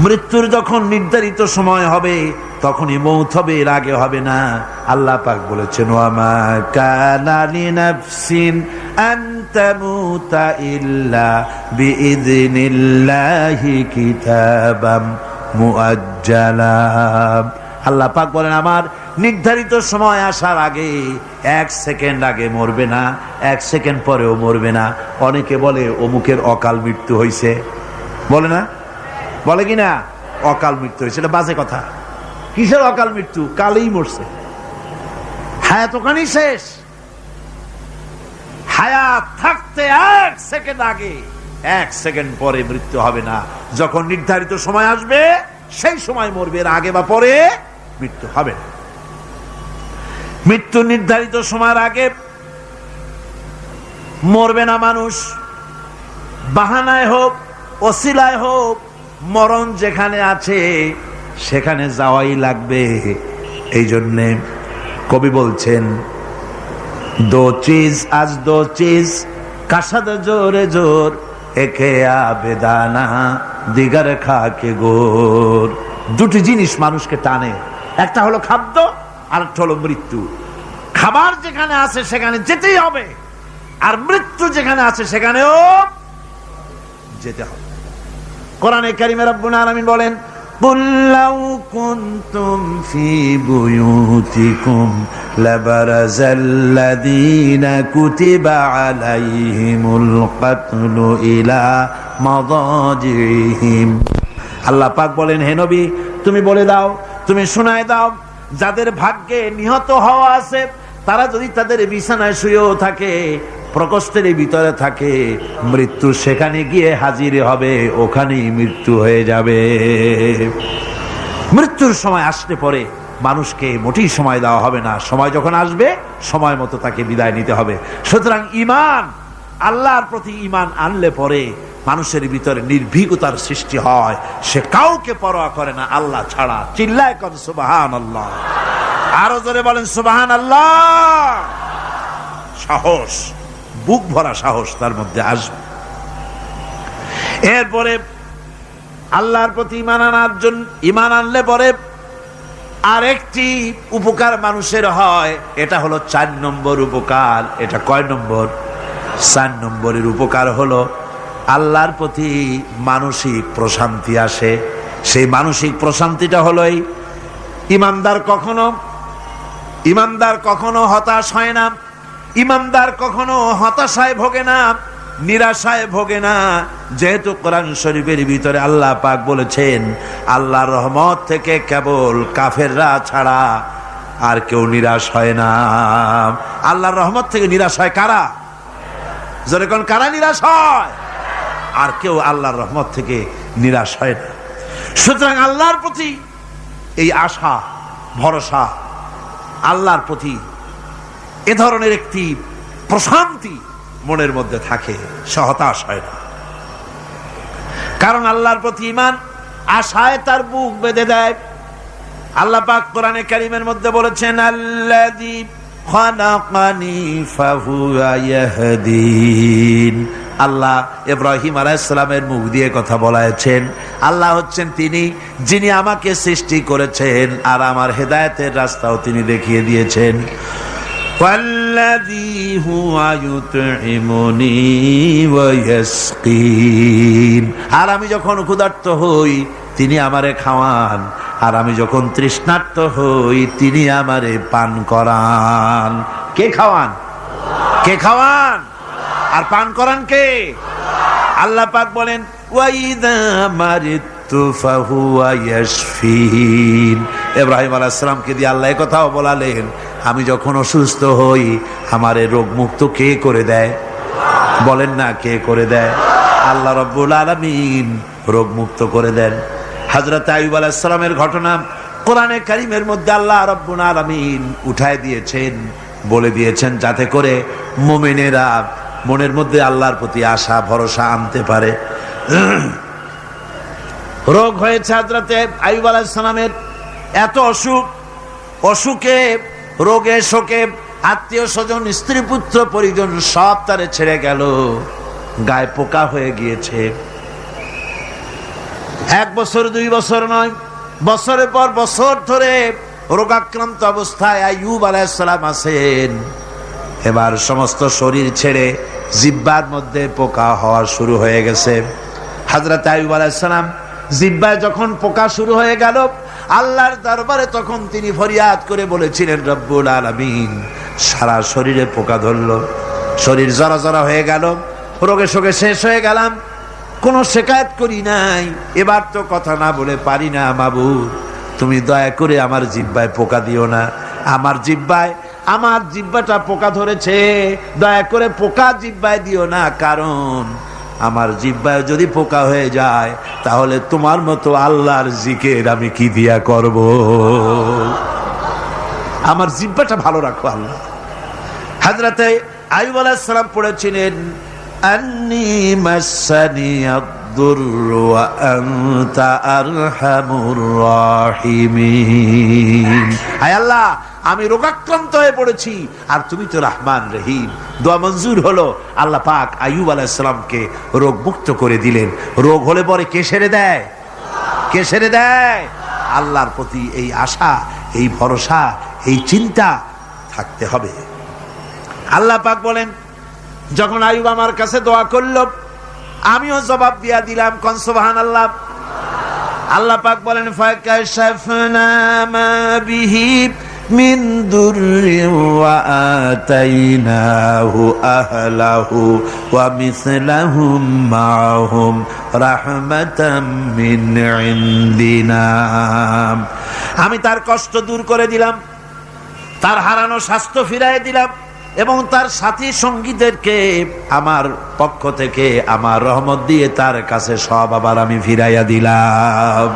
মৃত্যুর যখন নির্ধারিত সময় হবে তখনই মৌত হবে, এর আগে হবে না। আল্লাহ পাক বলেছেন ওয়ামা কানা লিনাফসিন আন তামুতা ইল্লা বিইذনিল্লাহি কিতাবাম মুআজ্জালা। আল্লাহ পাক বলেন আমার নির্ধারিত সময় আসার আগে 1 সেকেন্ড আগে মরবে না, 1 সেকেন্ড পরেও মরবে না। অনেকে বলে অমুকের অকাল মৃত্যু হয়েছে, বলে না, বলে কি না অকাল মৃত্যু হয়েছে, এটা বাজে কথা। কিসের অকাল মৃত্যু? কালেই মরছে, হায়াত ওখানেই শেষ। হায়াত থাকতে 1 সেকেন্ড আগে 1 সেকেন্ড পরে মৃত্যু হবে না। যখন নির্ধারিত সময় আসবে সেই সময় মরবে, এর আগে বা পরে মৃত্যু হবে না। মৃত্যু নির্ধারিত সময়ের আগে মরবে না মানুষ। বাহানায় হোক ওসিলায় হোক মরণ যেখানে আছে সেখানে যাওয়াই লাগবে। এই জন্যে কবি বলছেন দো চিজ আজ দো চিজ কাসাদ জোরে জোর একে আবেদানা দিগার খাকে গোর। দুটি জিনিস মানুষকে টানে, একটা হলো খাদ্য আর একটা হলো মৃত্যু। খাবার যেখানে আছে সেখানে যেতেই হবে, আর মৃত্যু যেখানে আছে সেখানেও যেতে হবে। কোরআনে কারিমে রব্বুল আলামিন বলেন কুল লাউ কুনতুম ফি বুয়ুতিকুম লাবারাযাল্লাযীনা কুতিবা আলাইহিমুল কাতলু ইলা মাদাজিহিম। আল্লাহ পাক বলেন হে নবী তুমি বলে দাও, তুমি শোনায় দাও, যাদের ভাগ্যে নিহত হওয়া আছে তারা যদি তাদের বিছানায় শুয়েও থাকে, প্রকোষ্ঠের ভিতরে থাকে, মৃত্যু সেখানে গিয়ে হাজির হবে, ওখানেই মৃত্যু হয়ে যাবে। মৃত্যুর সময় আসলে পরে মানুষকে মোটেই সময় দেওয়া হবে না। সময় যখন আসবে সময় মতো তাকে বিদায় নিতে হবে। সুতরাং ঈমান, আল্লাহর প্রতি ঈমান আনলে পরে মানুষের ভিতরে নির্ভীকতার সৃষ্টি হয়, সে কাউকে পরোয়া করে না আল্লাহ ছাড়া। চিল্লায় কোন সুবহানাল্লাহ, আরো জোরে বলেন সুবহানাল্লাহ। সাহস, বুক ভরা সাহস তার মধ্যে আসবে। এরপরে আল্লাহর প্রতি ঈমান আনলে পরে আরেকটি উপকার মানুষের হয়, এটা হলো 4 নম্বর উপকার। এটা কয় নম্বর? 4 নম্বরের উপকার হলো আল্লাহর প্রতি মানসিক প্রশান্তি আসে। সেই মানসিক প্রশান্তিটা হলো এই ইমানদার কখনো হতাশ হয় না, ইমানদার কখনো হতাশায় ভোগে না, নিরাশায় ভোগে না। যেহেতু কোরআন শরীফের ভিতরে আল্লাহ পাক বলেছেন আল্লাহর রহমত থেকে কেবল কাফেররা ছাড়া আর কেউ নিরাশ হয় না। আল্লাহর রহমত থেকে নিরাশ হয় কারা? জোরে কোন কারা নিরাশ হয়? আর কেউ আল্লাহর রহমত থেকে নিরাশ হয় না। সুতরাং আল্লাহর প্রতি এই আশা ভরসা, আল্লাহর প্রতি এ ধরনের একটি প্রশান্তি মনের মধ্যে থাকে, সে হতাশ হয় না। কারণ আল্লাহর প্রতি ঈমান আশায় তার বুক বেঁধে দেয়। আল্লাহ পাক কোরআনে কারীমের মধ্যে বলেছেন আল্লাযী খালাকানি ফাহুয়া ইয়াহদিন। আল্লাহ ইব্রাহিম আলাইহিস সালামের মুখ দিয়ে কথা বলেছেন, আল্লাহ হচ্ছেন তিনি যিনি আমাকে সৃষ্টি করেছেন আর আমার হেদায়েতের রাস্তাও তিনি দেখিয়ে দিয়েছেন। ওয়াল্লাযী হুয়া ইউতঈমুনি ওয়া ইয়াসকিন। আর আমি যখন ক্ষুধার্ত হই তিনি আমারে খাওয়ান, আর আমি যখন তৃষ্ণার্ত হই তিনি আমারে পান করান। কে খাওয়ান? কে খাওয়ান আর পান করান কে? আল্লাহ পাক বলেন ওয়াইদা মারিতু ফাহুয়া ইয়াশফিন। ইব্রাহিম আলাইহিস সালামকে দিয়ে আল্লাহ এই কথাও বলালেন, আমি যখন অসুস্থ হই আমারে রোগ মুক্ত কে করে দেয়? বলেন না কে করে দেয়? আল্লাহ রাব্বুল আলামিন রোগ মুক্ত করে দেন। হযরত আইয়ুব আলাইহিস সালামের ঘটনা কোরআনে কারীমের মধ্যে আল্লাহ রাব্বুল আলামিন উঠায় দিয়েছেন, বলে দিয়েছেন যাতে করে মুমিনেরা মনের মধ্যে আল্লাহর প্রতি আশা ভরসা আনতে পারে। রোগ হয়েছে হযরত আইয়ুব আলাইহিস সালামের, এত অসুখ, অসুখে রোগে শোকে আত্মীয় স্বজন স্ত্রী পুত্র পরিজন সব তারে ছেড়ে গেল, গায়ে পোকা হয়ে গিয়েছে। 1 বছর 2 বছর নয়, বছরের পর বছর ধরে রোগাক্রান্ত অবস্থায় আইয়ুব আলাইহিস সালাম আছেন। এবার সমস্ত শরীর ছেড়ে জিহ্বার মধ্যে পোকা হওয়া শুরু হয়ে গেছে। হযরত আইয়ুব আলাইহিস সালাম জিহ্বায় যখন পোকা শুরু হয়ে গেল, আল্লাহর দরবারে তখন তিনি ফরিয়াদ করে বলেছিলেন, রব্বুল আলামিন, সারা শরীরে পোকা ধরলো, শরীর জরা জরা হয়ে গেল, রোগে শোকে শেষ হয়ে গেলাম, কোনো শিকায়ত করি নাই, এবার তো কথা না বলে পারি না। মাবুদ, তুমি দয়া করে আমার জিহ্বায় পোকা দিও না, আমার জিহ্বাটা পোকা ধরেছে, দয়া করে পোকা জিহ্বায় দিও না, কারণ আমার জিহ্বায় যদি পোকা হয়ে যায় তাহলে তোমার মতো আল্লাহর জিকির আমি কি দিয়া করব। আমার জিহ্বাটা ভালো রাখো আল্লাহ। হযরতে আইয়ুব আলাইহিস সালাম পড়েছিলেন, আন্নী মাসানি আদ-দুররু ওয়া আনতা আরহামুর রাহিমিন। আয় আল্লাহ, আমি রোগাক্রান্ত হয়ে পড়েছি আর তুমি তো রহমান রহিম। দোয়া মঞ্জুর হলো, আল্লাহ পাক আইয়ুব আলাইহিস সালামকে রোগ মুক্ত করে দিলেন। রোগ হলে পরে কে সেরে দেয়? কে সেরে দেয়? আল্লাহর প্রতি এই আশা, এই ভরসা, এই চিন্তা থাকতে হবে। আল্লাহ পাক বলেন, যখন আইয়ুব আমার কাছে দোয়া করলো, আমিও জবাব দিয়া দিলাম। কোন সুবহানাল্লাহ। আল্লাহ পাক বলেন, ফাকাশাফনা মা বিহি মিন দুররিন ওয়া আতাইনাহু আহলাহু ওয়া মিসলাহুম মাআহুম রাহমাতাম মিন ইনদিনা। আমি তার কষ্ট দূর করে দিলাম, তার হারানো স্বাস্থ্য ফিরিয়ে দিলাম, এবং তার সাথী সঙ্গীদেরকে আমার পক্ষ থেকে আমার রহমত দিয়ে তার কাছে সব আবার আমি ফিরাইয়া দিলাম।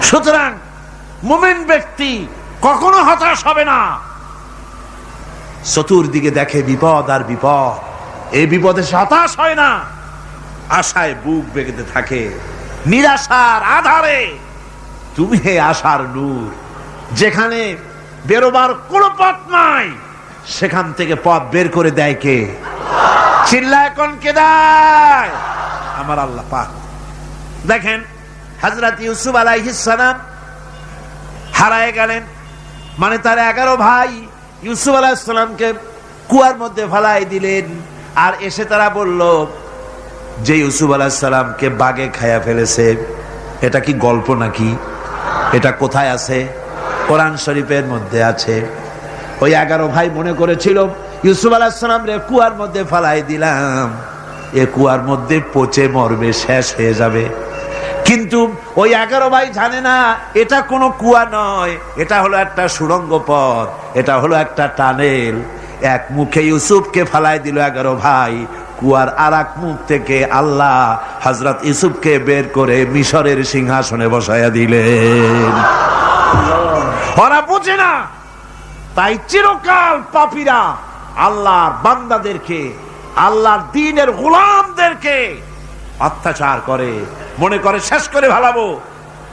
সুতরাং মুমিন ব্যক্তি কখনো হতাশ হবে না। চতুর্দিকে দেখে বিপদ আর বিপদ, এই বিপদে সে হতাশ হয় না, আশায় বুক বেঁধে থাকে। নিরাশার আধারে তুমি হে আশার নূর, যেখানে বেরোবার কোনো পথ নাই সেখান থেকে পথ বের করে দেয় কে? চিল্লায় কোন কে দেয়? আমার আল্লাহ পাক। দেখেন, হযরত ইউসুফ আলাইহিস সালাম হারায় গেলেন, মানে তার 11 ভাই ইউসুফ আলাইহিস সালামকে কুয়ার মধ্যে ফেলাই দিলেন। আর এসে তারা বলল যে ইউসুফ আলাইহিস সালামকে বাঘে খায়া ফেলেছে। এটা কি গল্প নাকি? এটা কোথায় আছে? কোরআন শরীফের মধ্যে আছে। ওই 11 ভাই মনে করেছিল ইউসুফ আলাইহিস সালাম রে কুয়ার মধ্যে ফেলাই দিলাম, এ কুয়ার মধ্যে পচে মরবে, শেষ হয়ে যাবে। কিন্তু ওই 11 ভাই জানে না এটা কোনো কুয়া নয়, এটা হলো একটা সুড়ঙ্গ পথ, এটা হলো একটা টানেল। এক মুখে ইউসুফকে ফেলাই দিল 11 ভাই, কুয়ার আরেক মুখ থেকে আল্লাহ হযরত ইউসুফকে বের করে মিশরের সিংহাসনে বসায়া দিলেন। ওরা বুঝে না, তাই চিরকাল পাপীরা আল্লাহর বান্দাদেরকে, আল্লাহর দ্বীনের গোলামদেরকে অত্যাচার করে, মনে করে শেষ করে ভালাবো,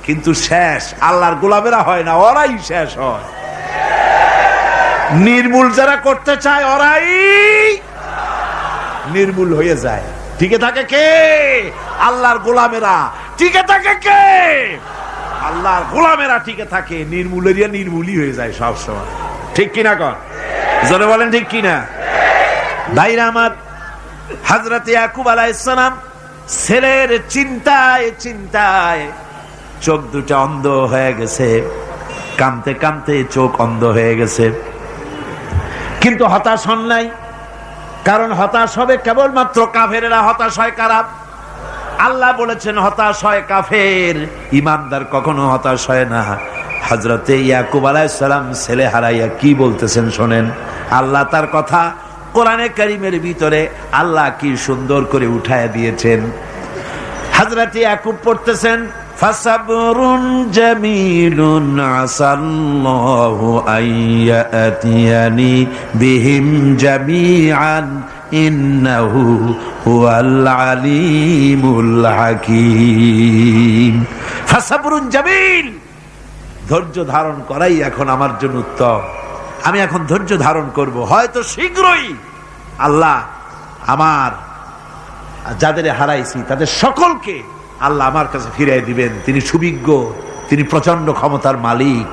কিন্তু শেষ আল্লাহর গোলামেরা হয় না, ওরাই শেষ হয়। নির্মূল যারা করতে চায় ওরাই নির্মূল হয়ে যায়। টিকে থাকে কে? আল্লাহর গোলামেরা। টিকে থাকে কে? আল্লাহর গোলামেরা টিকে থাকে। নির্মূলেরিয়া নির্মূলই হয়ে যায় সব সময়। ঠিক কিনা কর? জোরে বলেন ঠিক কিনা? ভাইরা আমার, হযরত ইয়াকুব আলাইহিস সালাম ছেলের চিন্তায় চিন্তায় চোখ দুটো অন্ধ হয়ে গেছে, কাঁদতে কাঁদতে চোখ অন্ধ হয়ে গেছে। কিন্তু হতাশ হন নাই, কারণ হতাশ হবে কেবলমাত্র কাফেরেরা। হতাশ হয় কারা? আল্লাহ বলেছেন হতাশ হয় কাফের, ইমানদার কখনো হতাশ হয় না। হযরতে ইয়াকুব আলাইহিস সালাম ছেলে হারাইয়া কি বলতেছেন শোনেন। আল্লাহ তার কথা কোরআনে কারীমের ভিতরে আল্লাহ কি সুন্দর করে উঠায় দিয়েছেন। হযরতে ইয়াকুব পড়তেছেন, ফাসাবরুন জামিলুন আসাল্লাহু আইয়াতিয়ানি বিহিম জামিআন ইন্নাহু হুয়াল আলিমুল হাকীম। ফাসাবরুন জামিল, ধৈর্য ধারণ করাই এখন আমার জন্য উত্তম। আমি এখন ধৈর্য ধারণ করব, হয়তো শীঘ্রই আল্লাহ আমার যাদের হারাইছি তাদের সকলকে আল্লাহ আমার কাছে ফিরিয়ে দিবেন, তিনি সুবিজ্ঞ, তিনি প্রচন্ড ক্ষমতার মালিক।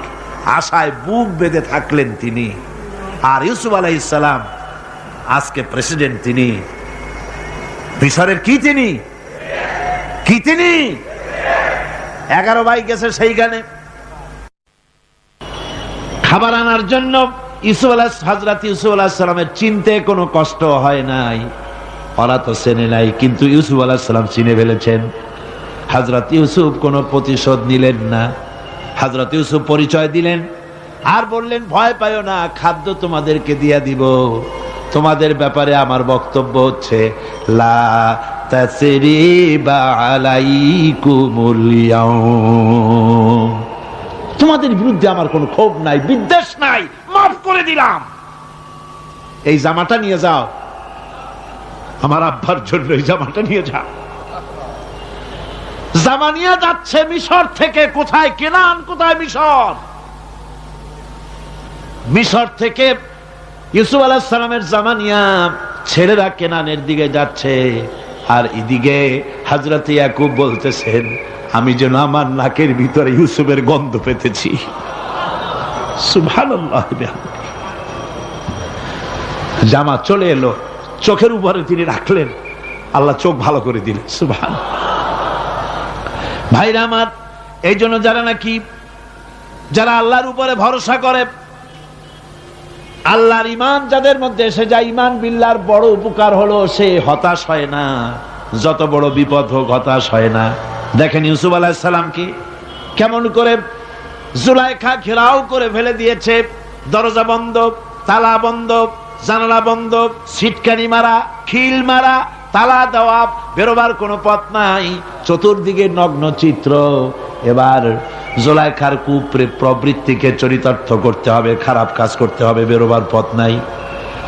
আশায় বুক বেঁধে থাকলেন তিনি। আর ইউসুফ আলাইহিস সালাম আজকে প্রেসিডেন্ট, তিনি মিশরের কি তিনি 11 ভাই গেছে সেইখানে খাবার আনার জন্য। হযরত ইউসুফ আলাইহিস সালামের চিনতে কোনো কষ্ট হয় নাই, ওরা তো চেনে নাই, কিন্তু ইউসুফ আলাইহিস সালাম চিনে ফেলেছেন। হযরত ইউসুফ কোনো প্রতিশোধ নিলেন না। হযরত ইউসুফ পরিচয় দিলেন আর বললেন, ভয় পাইও না, খাদ্য তোমাদেরকে দিয়া দিব। তোমাদের ব্যাপারে আমার বক্তব্য হচ্ছে, লা তাসরিবা আলাইকুমুল ইয়াউম, তোমাদের বিরুদ্ধে আমার কোনো ক্ষোভ নাই, বিদ্বেষ নাই, মাফ করে দিলাম। এই জামাটা নিয়ে যাও, আমার আব্বার জন্য এই জামাটা নিয়ে যাও। জামা নিয়ে যাচ্ছে মিশর থেকে। কোথায় কেনান, কোথায় মিশর? মিশর থেকে ইউসুফ আলাইহিস সালামের জামা নিয়ে ছেলেরা কেনানের দিকে যাচ্ছে। আর এদিকে হযরত ইয়াকুব বলতেছেন, আমি যেন আমার নাকের ভিতরে ইউসুফের গন্ধ পেতেছি। সুবহানাল্লাহ। জামা চলে এলো, চোখের উপরে তিনি রাখলেন, আল্লাহ চোখ ভালো করে দিলেন। সুবহানাল্লাহ। ভাইরা আমার, এই জন্য যারা আল্লাহর উপরে ভরসা করে, আল্লাহর ঈমান যাদের মধ্যে এসে যায়, ঈমান বিল্লাহর বড় উপকার হলো সে হতাশ হয় না। যত বড় বিপদ হোক হতাশ হয় না। দেখেন ইউসুফ আলাইহিস সালামকে কেমন করে জুলাইখা ঘেরাও করে ফেলে দিয়েছে। দরজা বন্ধ, তালা বন্ধ, জানালা বন্ধ, সিটকানি মারা, খিল মারা, তালা দেওয়া, বেরোবার কোনো পথ নাই, চতুর্দিকে নগ্ন চিত্র। এবার জুলাইখার প্রবৃত্তিকে চরিতার্থ করতে হবে, খারাপ কাজ করতে হবে, বেরোবার পথ নাই।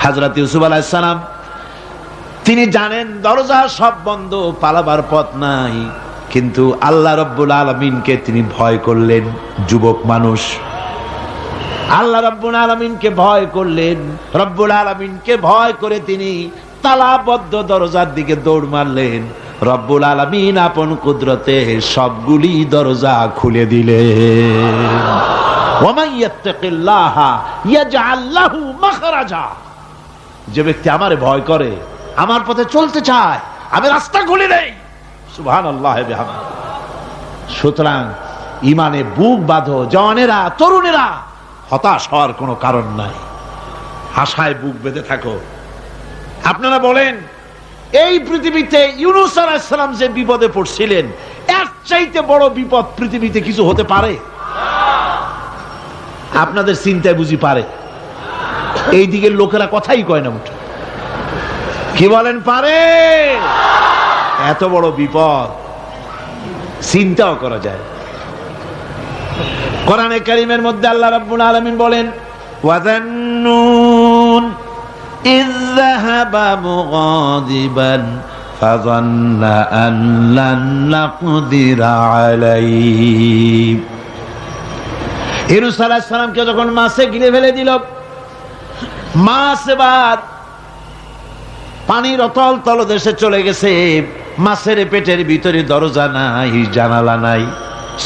হযরত ইউসুফ আলাইহিস সালাম তিনি জানেন দরজা সব বন্ধ, পালাবার পথ নাই, কিন্তু আল্লাহ রাব্বুল আলামিনকে তিনি ভয় করলেন। যুবক মানুষ, আল্লাহ রাব্বুল আলামিনকে ভয় করলেন। রব্বুল আলামিনকে ভয় করে তিনি তালাবদ্ধ দরজার দিকে দৌড় মারলেন। রব্বুল আলামিন আপন কুদরতে সবগুলি দরজা খুলে দিলেন। ওয়া ইয়াত্তাকিল্লাহা ইয়াজআল লাহু মাখরাজা, যে ব্যক্তি আমারে ভয় করে, আমার পথে চলতে চায়, আমি রাস্তা খুলে দেই। সুবহানাল্লাহ ওয়া বিহামদিহি। সুতরাং ঈমানে বুক বাঁধো, জওয়ানেরা, তরুণেরা, হতাশ হওয়ার কোনো কারণ নাই, আশায় বুক বেঁধে থাকো। আপনারা বলেন, এই পৃথিবীতে ইউনূস আলাইহিস সালাম যে বিপদে পড়ছিলেন, এর চাইতে বড় বিপদ পৃথিবীতে কিছু হতে পারে? আপনাদের চিন্তায় বুঝি পারে? এই দিকের লোকেরা কথাই কয় না মুঠো। কি বলেন, পারে? এত বড় বিপদ চিন্তাও করা যায়। কোরআনে কারীমের মধ্যে আল্লাহ রাব্বুল আলামিন বলেন, ওয়াযান্নুন ইয যাহাবা মুগাদিবান ফাযান্না আন লান নাকদিরা আলাইহি। ইউনূস আলাইহিস সালামকে যখন মাছে গিলে ফেলে দিল, মাছ এবার পানির অতল তলদেশে চলে গেছে। মাছের পেটের ভিতরে দরজা নাই, জানালা নাই,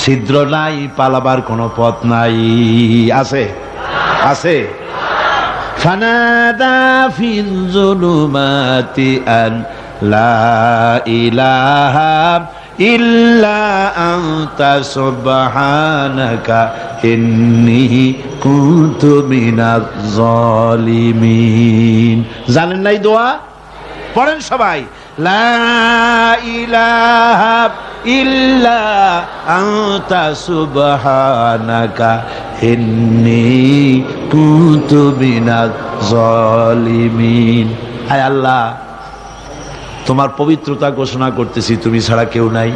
ছিদ্র নাই, পালাবার কোনো পথ নাই। আছে? আছে? ফানাদা ফিল যুলুমাতি আন লা ইলাহা ইল্লা আনতা সুবহানাকা ইন্নী কুনতু মিনাজ জালিমিন। জানেন নাই দোয়া? পড়েন সবাই, লা ইলাহা ইল্লা আনতা সুবহানাকা ইন্নী কুনতু মিনাজ জালিমিন। আয় আল্লাহ, তোমার পবিত্রতা ঘোষণা করতেছি, তুমি ছাড়া কেউ নাই,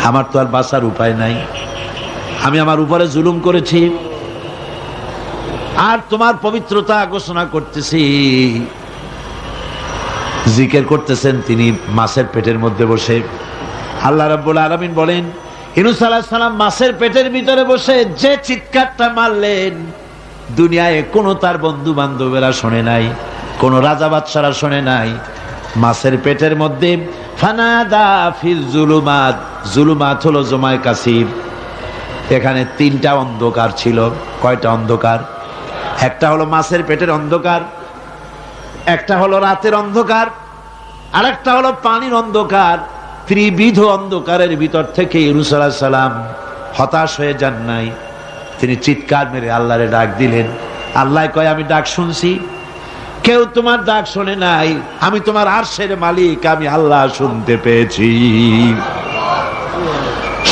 আমার তো আর বাঁচার উপায় নাই, আমি আমার উপরে জুলুম করেছি, আর তোমার পবিত্রতা ঘোষণা করতেছি। জিকির করতেছেন তিনি মাছের পেটের মধ্যে বসে। আল্লাহ রাব্বুল আলামিন বলেন, ইউনূস আলাইহিস সালাম মাছের পেটের ভিতরে বসে যে চিৎকারটা মারলেন, দুনিয়ায় কোনো তার বন্ধু বান্ধবেরা শোনে নাই, কোনো রাজা বাদশারা শোনে নাই। মাছের পেটের মধ্যে ফানাদা ফিল জুলুমাত, জুলুমাত হলো জমায় কাসির। এখানে তিনটা অন্ধকার ছিল। কয়টা অন্ধকার? একটা হলো মাছের পেটের অন্ধকার, একটা হলো রাতের অন্ধকার, আরেকটা হলো পানির অন্ধকার। ত্রিবিধ অন্ধকারের ভিতর থেকে ইউনূস আলাইহিস সালাম হতাশ হয়ে যান নাই। তিনি চিৎকার মেরে আল্লাহরে ডাক দিলেন। আল্লাহ কয়, আমি ডাক শুনছি, কেউ তোমার ডাক শোনে নাই। আমি তোমার আরশের মালিক, আমি আল্লাহ শুনতে পেয়েছি,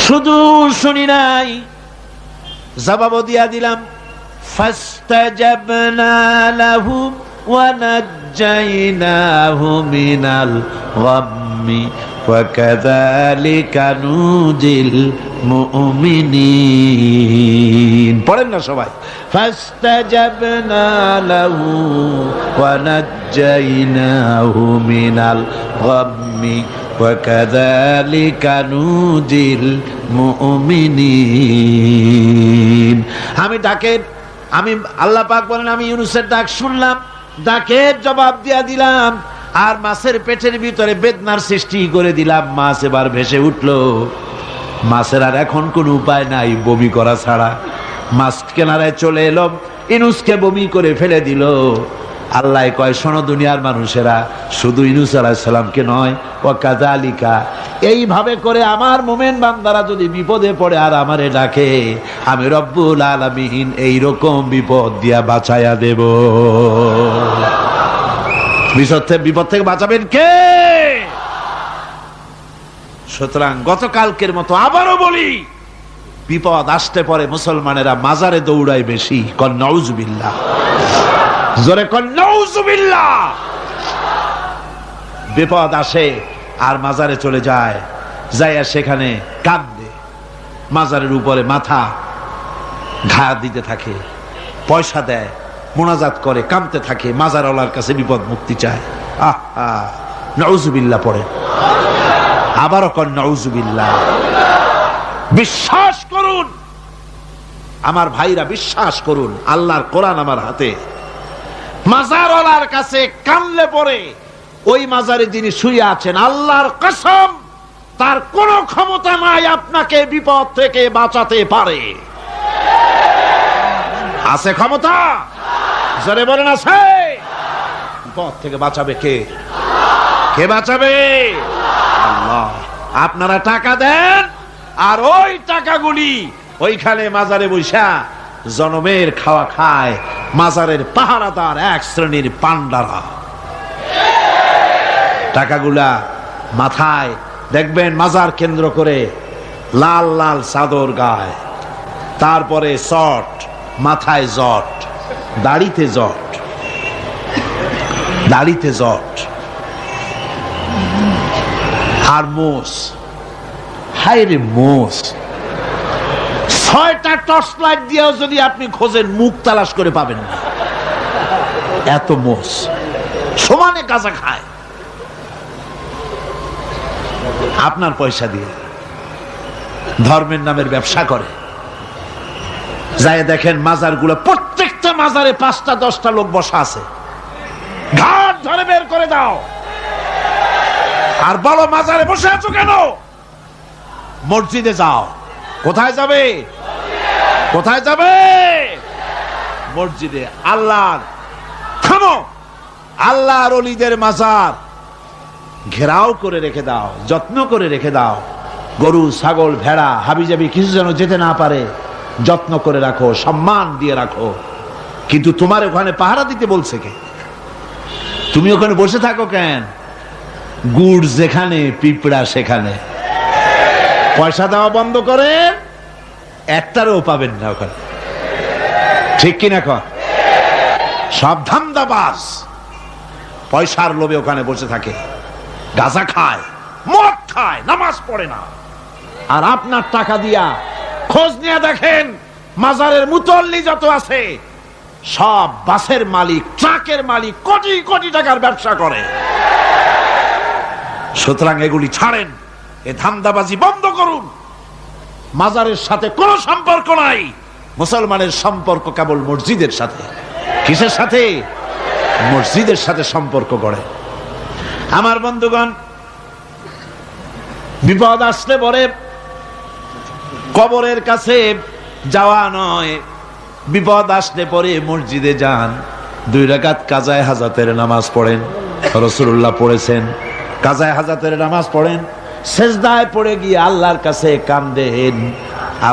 শুধু শুনি নাই, জবাবও দিয়া দিলাম। ফাস্তাজাবনা লাহু ওয়া নাজ্জাইনাহু মিনাল গাম্মি ওয়া কাযালিকা নুজিল মুমিনিন। পড়েন না সবাই? ফাস্তাজাবনা লাহু ওয়া নাজ্জাইনাহু মিনাল গাম্মি ওয়া কাযালিকা নুজিল মুমিনিন। আমি আল্লাহ পাক বলেন, আমি ইউনূসের ডাক শুনলাম, ডাকের জবাব দিয়া দিলাম, আর মাছের পেটের ভিতরে বেদনার সৃষ্টি করে দিলাম। মাছ এবার ভেসে উঠলো। মাছের আর এখন কোন উপায় নাই বমি করা ছাড়া। মাছ কিনারায় চলে এলো, ইউনূসকে বমি করে ফেলে দিল। আল্লাহ কয়, শোনো দুনিয়ার মানুষেরা, শুধু ইউনূস আলাইহিস সালামকে নয়, ওয়া কাযালিকা, এইভাবে করে আমার মুমিন বান্দারা যদি বিপদে পড়ে আর আমারে ডাকে, আমি রব্বুল আলামিন এইরকম বিপদ দিয়া বাঁচাইয়া দেব। বিপদ থেকে বাঁচাবেন কে? সুতরাং গতকালকের মতো আবারও বলি, বিপদ আসতে পরে মুসলমানেরা মাজারে দৌড়ায় বেশি। কন নাউজুবিল্লাহ, জোরে কন নাউজুবিল্লাহ। বিপদ আসে আর মাজারে চলে যায়, যাইয়া সেখানে কাঁদে, মাজারের উপরে মাথা ঘা দিতে থাকে, পয়সা দেয়, মোনাজাত করে, কাঁদতে থাকে, মাজারওয়ালার কাছে বিপদ মুক্তি চায়। আহা, নাউজুবিল্লাহ পড়ে। আবারও কন নাউজুবিল্লাহ। বিশ্বাস করুন আমার ভাইরা, বিশ্বাস করুন, আল্লাহর কোরআন আমার হাতে। মাজারওয়ালার কাছে কানলে পরে ওই মাজারে যিনি শুয়ে আছেন, আল্লাহর কসম, তার কোনো ক্ষমতা নাই আপনাকে বিপদ থেকে বাঁচাতে পারে। আছে ক্ষমতা? জোরে বলেন আছে? বিপদ থেকে বাঁচাবে কে? কে বাঁচাবে? আল্লাহ। আপনারা টাকা দেন, আর ওই টাকাগুলি ওইখানে মাজারে বৈশা জনমের খাওয়া খায় মাজারের পাহারাদার এক শ্রেণীর পান্ডারা। টাকাগুলা মাথায় দেখবেন মাজার কেন্দ্র করে লাল লাল চাদর গায়, তারপরে শট, মাথায় জট, দাড়িতে জট, দাড়িতে জট, আর মোষ। হায়রে মোষ! 6টা টর্চ লাইট দিয়েও যদি আপনি খোঁজেন, মুখ তালাশ করে পাবেন না, এত মোষ। সমানে গাঁজা খায় আপনার পয়সা দিয়ে, ধর্মের নামের ব্যবসা করে। যাই দেখেন মাজারগুলো, প্রত্যেকটা মাজারে 5টা 10টা লোক বসা আছে। ঘাট ধরে বের করে দাও আর বলো, মাজারে বসে আছো কেন? মসজিদে যাও। কোথায় যাবে? কোথায় যাবে? মসজিদে। আল্লাহর থামো, আল্লাহর ওলিদের মাজার ঘেরাও করে রেখে দাও, যত্ন করে রেখে দাও। গরু, ছাগল, ভেড়া, হাবিজাবি কিছু যেন যেতে না পারে, যত্ন করে রাখো, সম্মান দিয়ে রাখো। কিন্তু তোমার ওখানে পাহারা দিতে বলছে কে? তুমি ওখানে বসে থাকো কেন? গুড় যেখানে, পিঁপড়া সেখানে। পয়সা দেওয়া বন্ধ করে, একটারও পাবেন না ওখানে। ঠিক কিনা কর? সব ধান্দাবাজ পয়সার লোভে ওখানে বসে থাকে, গাঁজা খায়, মদ খায়, নামাজ পড়ে না। আর আপনার টাকা দিয়া খোঁজ নিয়ে দেখেন, মাজারের মুতল্লি যত আছে সব বাসের মালিক, ট্রাকের মালিক, কোটি কোটি টাকার ব্যবসা করে। সুতরাং এগুলি ছাড়েন, এ ধান্দাবাজি বন্ধ করুন। মাজারের সাথে কোনো সম্পর্ক নাই। মুসলমানের সম্পর্ক কেবল মসজিদের সাথে। কিসের সাথে? মসজিদের সাথে সম্পর্ক গড়ে। আমার বন্ধুগণ, বিপদ আসলে পরে কবরের কাছে যাওয়া নয়, বিপদ আসলে পরে মসজিদে যান, 2 রাকাত কাজায়ে হাজাতের নামাজ পড়েন। রাসূলুল্লাহ পড়েছেন, কাজায়ে হাজাতের নামাজ পড়েন, সেজদায় পড়ে গিয়ে আল্লাহর কাছে কান্দেন,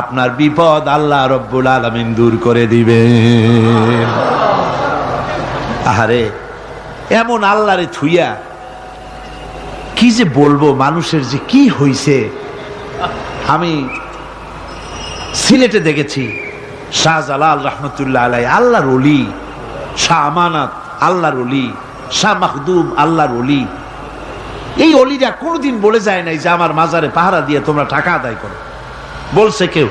আপনার বিপদ আল্লাহ রব্বুল আলামিন দূর করে দিবেন। আহারে, এমন আল্লাহরে থুইয়া কি যে বলবো, মানুষের যে কি হইছে। আমি সিলেটে দেখেছি শাহজালাল রহমতুল্লাহ আলাই, আল্লাহর ওলি, শাহ আমানত আল্লাহর ওলি, শাহ মাখদুম আল্লাহর ওলি। এই ওলিরা কোনোদিন বলে যায় নাই যে আমার মাজারে পাহারা দিয়ে তোমরা টাকা আদায় করো, বলছে কেউ?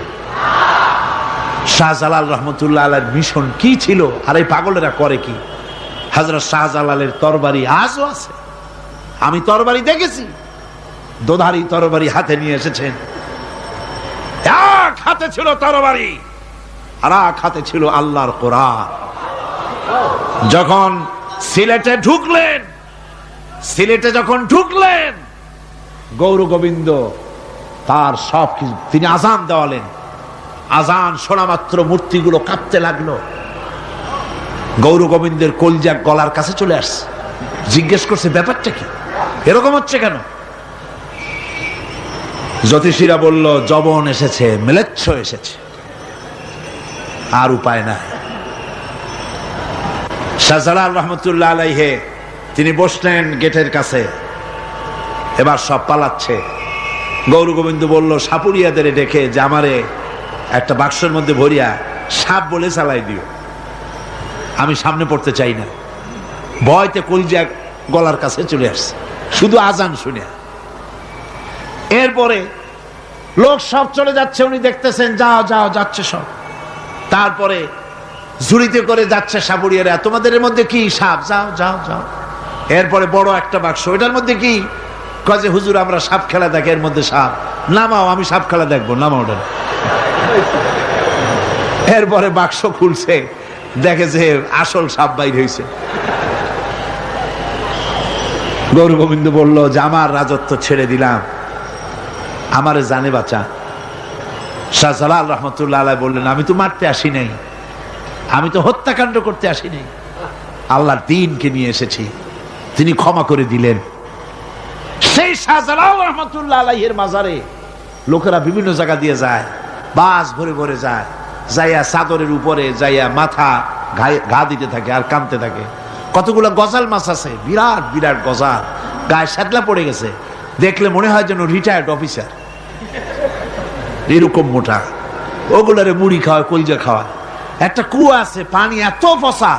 শাহজালাল রহমতুল্লাহ আলাইর মিশন কি ছিল, আর এই পাগলেরা করে কি? হযরত শাহজালালের তরবারি আজও আছে, আমি তরবারি দেখেছি, দোধারি তরবারি হাতে নিয়ে এসেছেন। এক হাতে ছিল তরবারি, আর এক হাতে ছিল আল্লাহর কোরআন। যখন সিলেটে ঢুকলেন গৌর গোবিন্দ তার সব কিছু, তিনি আজান দেওয়ালেন। আজান শোনা মাত্র মূর্তিগুলো কাঁপতে লাগলো। গৌর গোবিন্দের কলজা গলার কাছে চলে আসছে, জিজ্ঞেস করছে ব্যাপারটা কি, এরকম হচ্ছে কেন? জ্যোতিষীরা বলল যবন এসেছে, ম্লেচ্ছ এসেছে, আর উপায় নাই। শাহজালাল রহমতুল্লাহ আলাইহে তিনি বসলেন গেটের কাছে, এবার সব পালাচ্ছে। গৌর গোবিন্দ বলল সাপুরিয়াদের ডেকে যে আমারে একটা বাক্সের মধ্যে ভরিয়া সাপ বলে চালাই দিও, আমি সামনে পড়তে চাই না। ভয়তে কলজা গলার কাছে চলে আসছে শুধু আজান শুনে। এরপরে লোক সব চলে যাচ্ছে, উনি দেখতেছেন যাও যাও যাচ্ছে সব। তারপরে ঝুড়িতে করে যাচ্ছে সাপুরিয়ারা, তোমাদের মধ্যে কি সাপ, যাও যাও যাও। এরপরে বড় একটা বাক্স, ওইটার মধ্যে কি? কাজে হুজুর আমরা সাপ খেলা দেখি, এর মধ্যে সাপ, নামাও, আমি সাপ খেলা দেখবো, নামাও ওটা। এরপরে বাক্স খুলছে, দেখে যে আসল সাপ বাইর হয়েছে। গৌর গোবিন্দ বলল যে আমার রাজত্ব ছেড়ে দিলাম, আমারে জানে বাঁচা। শাহজালাল রহমতুল্লাহ আলাইহি বললেন আমি তো মারতে আসি নাই, আমি তো হত্যাকাণ্ড করতে আসি নাই, আল্লাহর দ্বীনকে নিয়ে এসেছি। তিনি ক্ষমা করে দিলেন। সেই শাহজালাল রহমতুল্লাহ আলাইহির মাজারে লোকেরা বিভিন্ন জায়গা দিয়ে যায়, বাস ভরে ভরে যায়, যাইয়া চাদরের উপরে যাইয়া মাথা ঘা দিতে থাকে আর কাঁদতে থাকে। কতগুলো গজাল মাছ আছে, বিরাট বিরাট গজাল, গায়ে শ্যাতলা পড়ে গেছে, দেখলে মনে হয় যেন রিটায়ার্ড অফিসার, এরকম মোটা। ওগুলারে মুড়ি খাওয়ায়, কলজা খাওয়ায়। একটা কুয়া আছে, পানি এত পচা,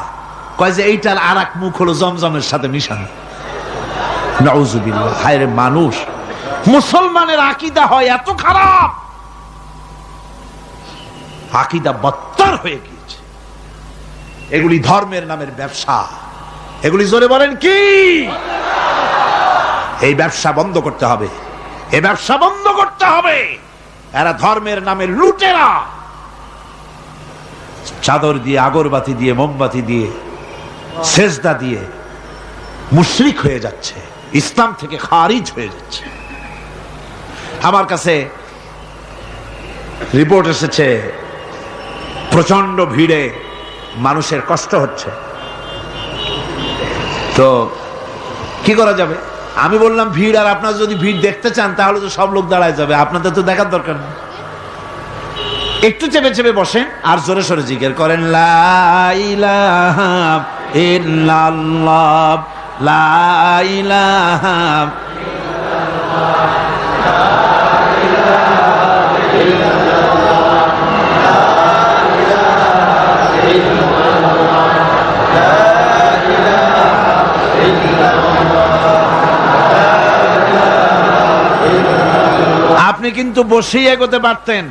কয় যে এইটার আর এক মুখ হলো জমজমের সাথে মিশানো। নাউজুবিল্লাহ। হায় রে মানুষ, মুসলমানের আকীদা হয় এত খারাপ, আকীদা বত্তর হয়ে গিয়েছে। এগুলি ধর্মের নামের ব্যবসা, এগুলি জোরে বলেন কি? এই ব্যবসা বন্ধ করতে হবে, এই ব্যবসা বন্ধ করতে হবে। এরা ধর্মের নামের লুটেরা, চাদর দিয়ে, আগরবাতি দিয়ে, মোমবাতি দিয়ে, সেজদা দিয়ে মুশরিক হয়ে যাচ্ছে, ইসলাম থেকে খারিজ হয়ে যাচ্ছে। আমার কাছে রিপোর্ট এসেছে প্রচন্ড ভিড়ে মানুষের কষ্ট হচ্ছে, তো কি করা যাবে? আমি বললাম ভিড়, আর আপনারা যদি ভিড় দেখতে চান তাহলে তো সব লোক দাঁড়ায় যাবে, আপনাদের তো দেখার দরকার নেই। একটু চেপে চেপে বসেন আর জোরে সোরে জিকির করেন লা ইলাহা ইল্লাল্লাহ, লা ইলাহা আপনি কিন্তু বসেই এগোতে পারতেন,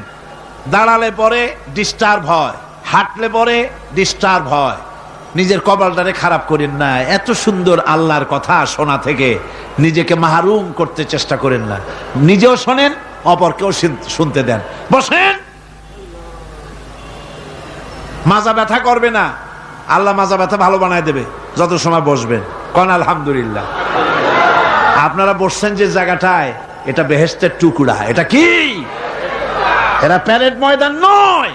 দাঁড়ালে পরে ডিস্টার্ব হয়, হাঁটলে পরে ডিস্টার্ব হয়। নিজের কপালটারে খারাপ করেন না, এত সুন্দর আল্লাহর কথা শোনা থেকে নিজেকে মাহরুম করতে চেষ্টা করেন না। নিজেও শোনেন, অপরকেও শুনতে দেন। বসেন, মাজা ব্যথা করবে না, আল্লাহ মাজা ব্যথা ভালো বানায় দেবে যত সময় বসবেন। কোন আলহামদুলিল্লাহ। আপনারা বসছেন যে জায়গাটায়, এটা বেহেশতের টুকরা। এটা কি? এরা প্যারেড ময়দান নয়।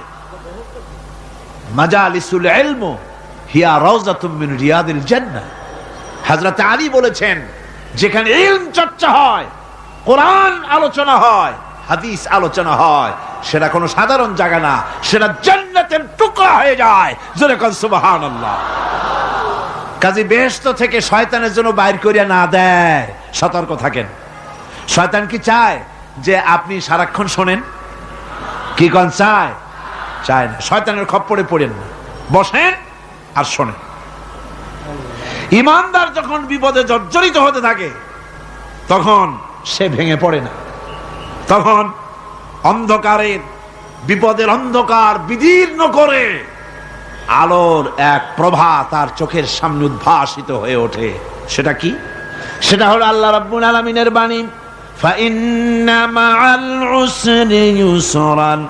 মাজালিসুল ইলম হিয়া রাউযাতুম মিন রিয়াদিল জান্নাহ। হযরত আলী বলেছেন, যেখানে ইলম চর্চা হয়, কোরআন আলোচনা হয়, হাদিস আলোচনা হয়, সেটা কোনো সাধারণ জায়গা না, সেটা জান্নাতের টুকরা হয়ে যায়। জোরে কোন সুবহানাল্লাহ। কাজী বেহেশত থেকে শয়তানের জন্য বাইর করিয়া না দেয়, সতর্ক থাকেন। শয়তান কি চায় যে আপনি সারাক্ষণ শোনেন? কি কোন চায়? চায় না। শয়তানের খপ্পরে পড়েন না, বসেন আর শোনেন। ইমানদার যখন বিপদে জর্জরিত হতে থাকে তখন সে ভেঙে পড়ে না, তখন অন্ধকারের বিপদের অন্ধকার বিদীর্ণ করে আলোর এক প্রভা তার চোখের সামনে উদ্ভাসিত হয়ে ওঠে। সেটা কি? সেটা হলো আল্লাহ রাব্বুল আলামিনের বাণী, ফাইন্না মাআল উসরি ইউসরান